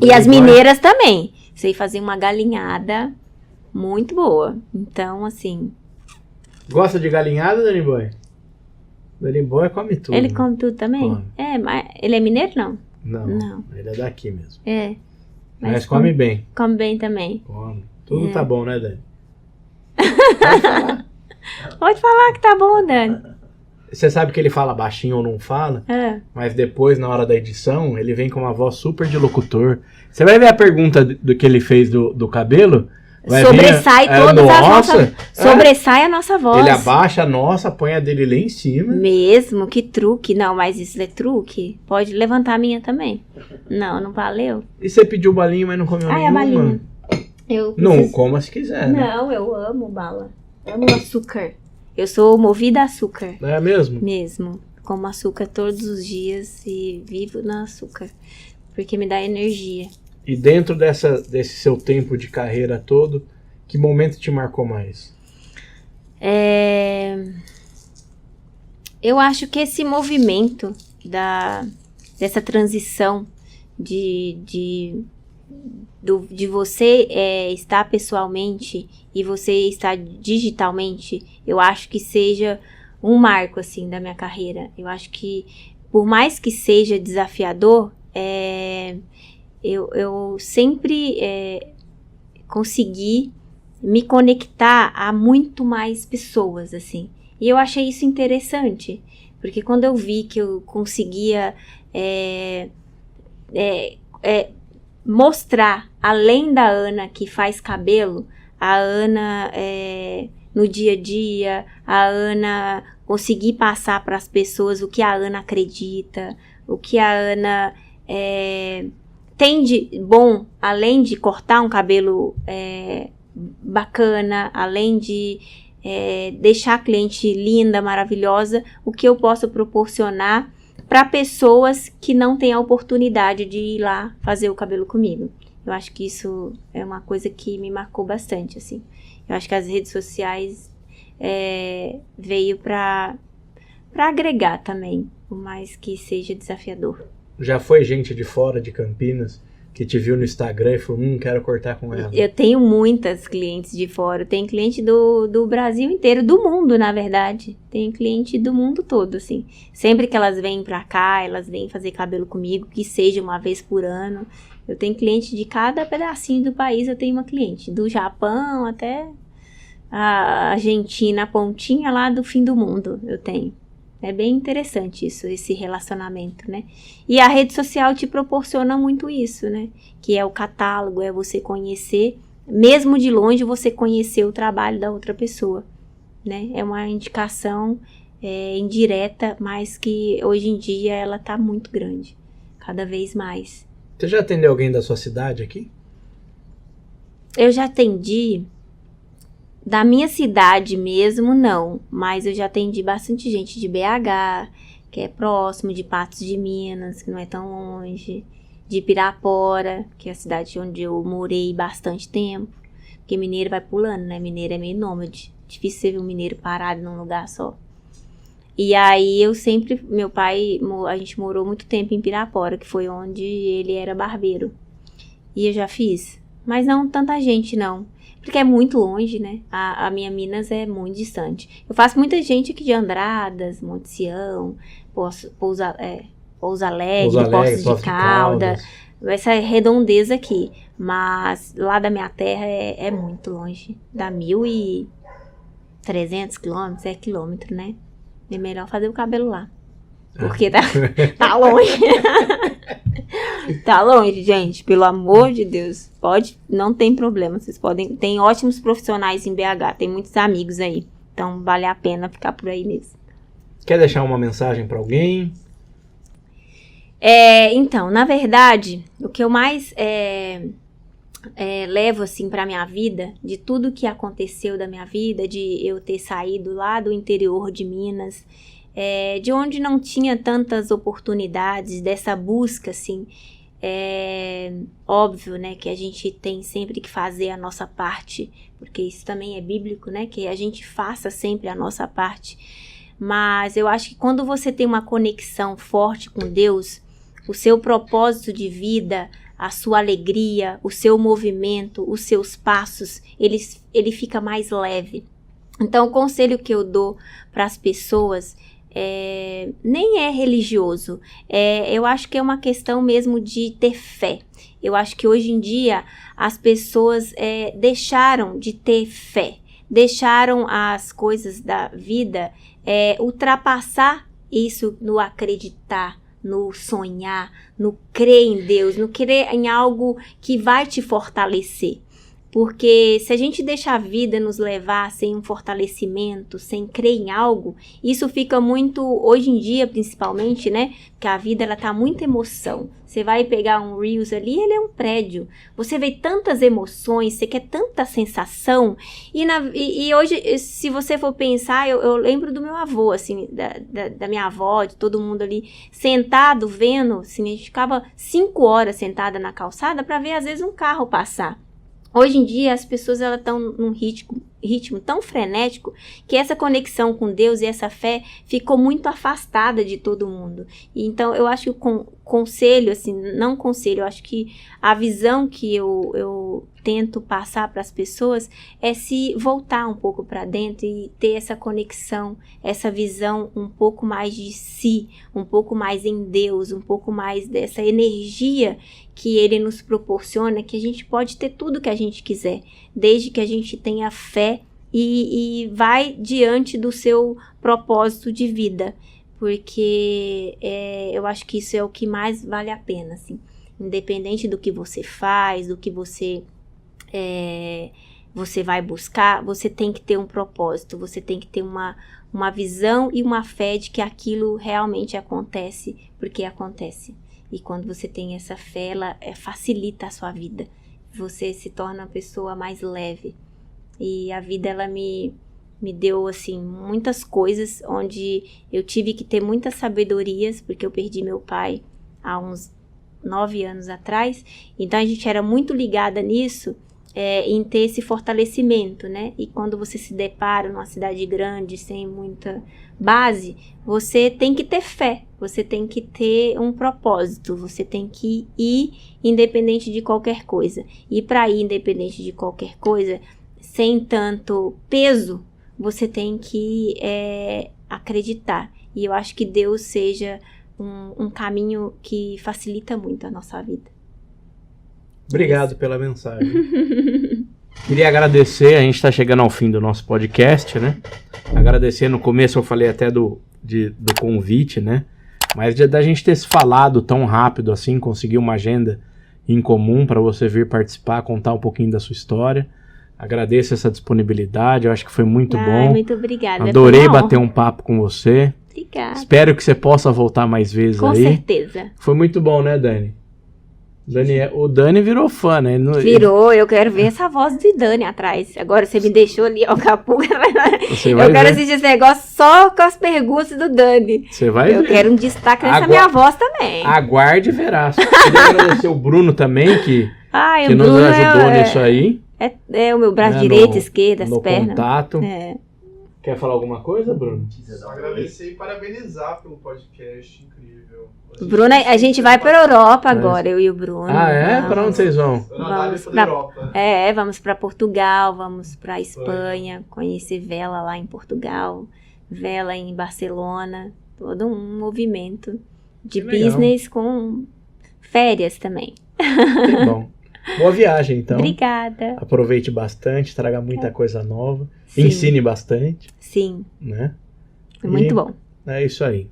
E as mineiras também. Sei fazer uma galinhada muito boa. Então, assim... Gosta de galinhada, Danny Boy? Danny Boy come tudo. Ele come tudo também? Come. Mas ele é mineiro, não? Não, ele é daqui mesmo. É. Mas come bem. Come bem também. Come. Tudo tá bom, né, Dani? Pode falar que tá bom, Dani. Você sabe que ele fala baixinho ou não fala, mas depois, na hora da edição, ele vem com uma voz super de locutor. Você vai ver a pergunta do que ele fez do cabelo? Sobressai todas as nossas... Sobressai a nossa voz. Ele abaixa a nossa, põe a dele lá em cima. Mesmo, que truque. Não, mas isso é truque. Pode levantar a minha também. Não valeu. E você pediu balinha, mas não comeu nenhuma? A balinha. Eu Não, preciso... coma se quiser, né? Não, eu amo bala. Amo açúcar. Eu sou movida a açúcar. É mesmo? Mesmo. Como açúcar todos os dias e vivo no açúcar. Porque me dá energia. E dentro desse seu tempo de carreira todo, que momento te marcou mais? Eu acho que esse movimento dessa transição de você estar pessoalmente e você estar digitalmente, eu acho que seja um marco assim da minha carreira. Eu acho que por mais que seja desafiador, eu sempre consegui me conectar a muito mais pessoas, assim. E eu achei isso interessante, porque quando eu vi que eu conseguia mostrar, além da Ana que faz cabelo, a Ana no dia a dia, a Ana conseguir passar para as pessoas o que a Ana acredita, o que a Ana... tem de bom, além de cortar um cabelo bacana, além de deixar a cliente linda, maravilhosa, o que eu posso proporcionar para pessoas que não têm a oportunidade de ir lá fazer o cabelo comigo. Eu acho que isso é uma coisa que me marcou bastante, assim. Eu acho que as redes sociais veio para agregar também, por mais que seja desafiador. Já foi gente de fora de Campinas que te viu no Instagram e falou, quero cortar com ela? Eu tenho muitas clientes de fora. Tem cliente do Brasil inteiro, do mundo, na verdade. Tem cliente do mundo todo, assim. Sempre que elas vêm pra cá, elas vêm fazer cabelo comigo, que seja uma vez por ano. Eu tenho cliente de cada pedacinho do país, eu tenho uma cliente. Do Japão até a Argentina, a pontinha lá do fim do mundo, eu tenho. É bem interessante isso, esse relacionamento, né? E a rede social te proporciona muito isso, né? Que é o catálogo, é você conhecer, mesmo de longe, você conhecer o trabalho da outra pessoa, né? É uma indicação indireta, mas que hoje em dia ela tá muito grande, cada vez mais. Você já atendeu alguém da sua cidade aqui? Eu já atendi... Da minha cidade mesmo, não. Mas eu já atendi bastante gente de BH, que é próximo, de Patos de Minas, que não é tão longe. De Pirapora, que é a cidade onde eu morei bastante tempo. Porque mineiro vai pulando, né? Mineiro é meio nômade. Difícil você ver um mineiro parado num lugar só. E aí eu sempre... Meu pai, a gente morou muito tempo em Pirapora, que foi onde ele era barbeiro. E eu já fiz. Mas não tanta gente, não. Porque é muito longe, né? A minha Minas é muito distante. Eu faço muita gente aqui de Andradas, Monte Sião, Pouso Alegre, Poços de Caldas. Essa redondeza aqui. Mas lá da minha terra é muito longe. Dá 1.300 quilômetros, é quilômetro, né? É melhor fazer o cabelo lá. Porque tá longe. Tá longe, gente, pelo amor de Deus. Não tem problema, vocês podem. Tem ótimos profissionais em BH, tem muitos amigos aí. Então vale a pena ficar por aí mesmo. Quer deixar uma mensagem pra alguém? Então, na verdade, o que eu mais levo assim pra minha vida, de tudo que aconteceu da minha vida, de eu ter saído lá do interior de Minas, de onde não tinha tantas oportunidades, dessa busca, assim, óbvio, né, que a gente tem sempre que fazer a nossa parte, porque isso também é bíblico, né, que a gente faça sempre a nossa parte, mas eu acho que quando você tem uma conexão forte com Deus, o seu propósito de vida, a sua alegria, o seu movimento, os seus passos, ele fica mais leve. Então, o conselho que eu dou para as pessoas nem é religioso, eu acho que é uma questão mesmo de ter fé. Eu acho que hoje em dia as pessoas deixaram de ter fé, deixaram as coisas da vida ultrapassar isso no acreditar, no sonhar, no crer em Deus, no crer em algo que vai te fortalecer. Porque se a gente deixa a vida nos levar sem um fortalecimento, sem crer em algo, isso fica muito, hoje em dia principalmente, né? Porque a vida, ela tá muita emoção. Você vai pegar um Reels ali, ele é um prédio. Você vê tantas emoções, você quer tanta sensação. E hoje, se você for pensar, eu lembro do meu avô, assim, da minha avó, de todo mundo ali, sentado, vendo, assim, a gente ficava 5 horas sentada na calçada para ver, às vezes, um carro passar. Hoje em dia, as pessoas estão num ritmo tão frenético que essa conexão com Deus e essa fé ficou muito afastada de todo mundo. E então, eu acho que o conselho, assim, não conselho, eu acho que a visão que eu tento passar para as pessoas é se voltar um pouco para dentro e ter essa conexão, essa visão um pouco mais de si, um pouco mais em Deus, um pouco mais dessa energia que Ele nos proporciona, que a gente pode ter tudo que a gente quiser, desde que a gente tenha fé e vai diante do seu propósito de vida, porque eu acho que isso é o que mais vale a pena, assim, independente do que você faz, do que você vai buscar, você tem que ter um propósito, você tem que ter uma visão e uma fé de que aquilo realmente acontece, porque acontece. E quando você tem essa fé, ela facilita a sua vida. Você se torna uma pessoa mais leve. E a vida, ela me deu, assim, muitas coisas onde eu tive que ter muitas sabedorias, porque eu perdi meu pai há uns 9 anos atrás. Então, a gente era muito ligada nisso, em ter esse fortalecimento, né? E quando você se depara numa cidade grande, sem muita base, você tem que ter fé, você tem que ter um propósito, você tem que ir independente de qualquer coisa. E para ir independente de qualquer coisa, sem tanto peso, você tem que acreditar. E eu acho que Deus seja um caminho que facilita muito a nossa vida. Obrigado pela mensagem. Queria agradecer, a gente está chegando ao fim do nosso podcast, né? Agradecer, no começo eu falei até do convite, né? Mas da gente ter se falado tão rápido assim, conseguir uma agenda em comum para você vir participar, contar um pouquinho da sua história. Agradeço essa disponibilidade, eu acho que foi muito bom. Muito obrigada. Adorei bater um papo com você. Obrigada. Espero que você possa voltar mais vezes Com aí. certeza. Foi muito bom, né, Dani? O Dani virou fã, né? Virou, eu quero ver essa voz de Dani atrás. Agora você me deixou ali, ó, capuca. Você vai Eu quero ver. assistir esse negócio só com as perguntas do Dani. Você vai Eu ver. quero um destaque nessa minha voz também. Aguarde e verá. Queria agradecer o Bruno também, que O nos Bruno ajudou nisso aí. É o meu braço né, direito, esquerdo, as no pernas. contato. É. Quer falar alguma coisa, Bruno? Só agradecer e parabenizar pelo podcast incrível. Bruno, a gente vai pra Europa agora, eu e o Bruno. Ah, é? Vamos. Pra onde vocês vão? Eu na nave Vamos pra pra- Europa. Vamos pra Portugal, vamos pra Espanha, conhecer vela lá em Portugal, vela em Barcelona, todo um movimento de Que legal. business com férias também. Que bom. Boa viagem, então. Obrigada. Aproveite bastante, traga muita coisa nova. Sim. Ensine bastante, Sim, né? muito bom. É isso aí.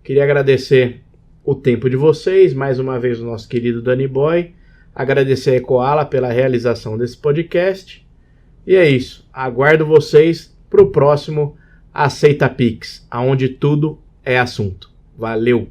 Queria agradecer o tempo de vocês, mais uma vez o nosso querido Dani Boy, agradecer a Ecoala pela realização desse podcast, e é isso, aguardo vocês para o próximo Aceita Pix, onde tudo é assunto. Valeu!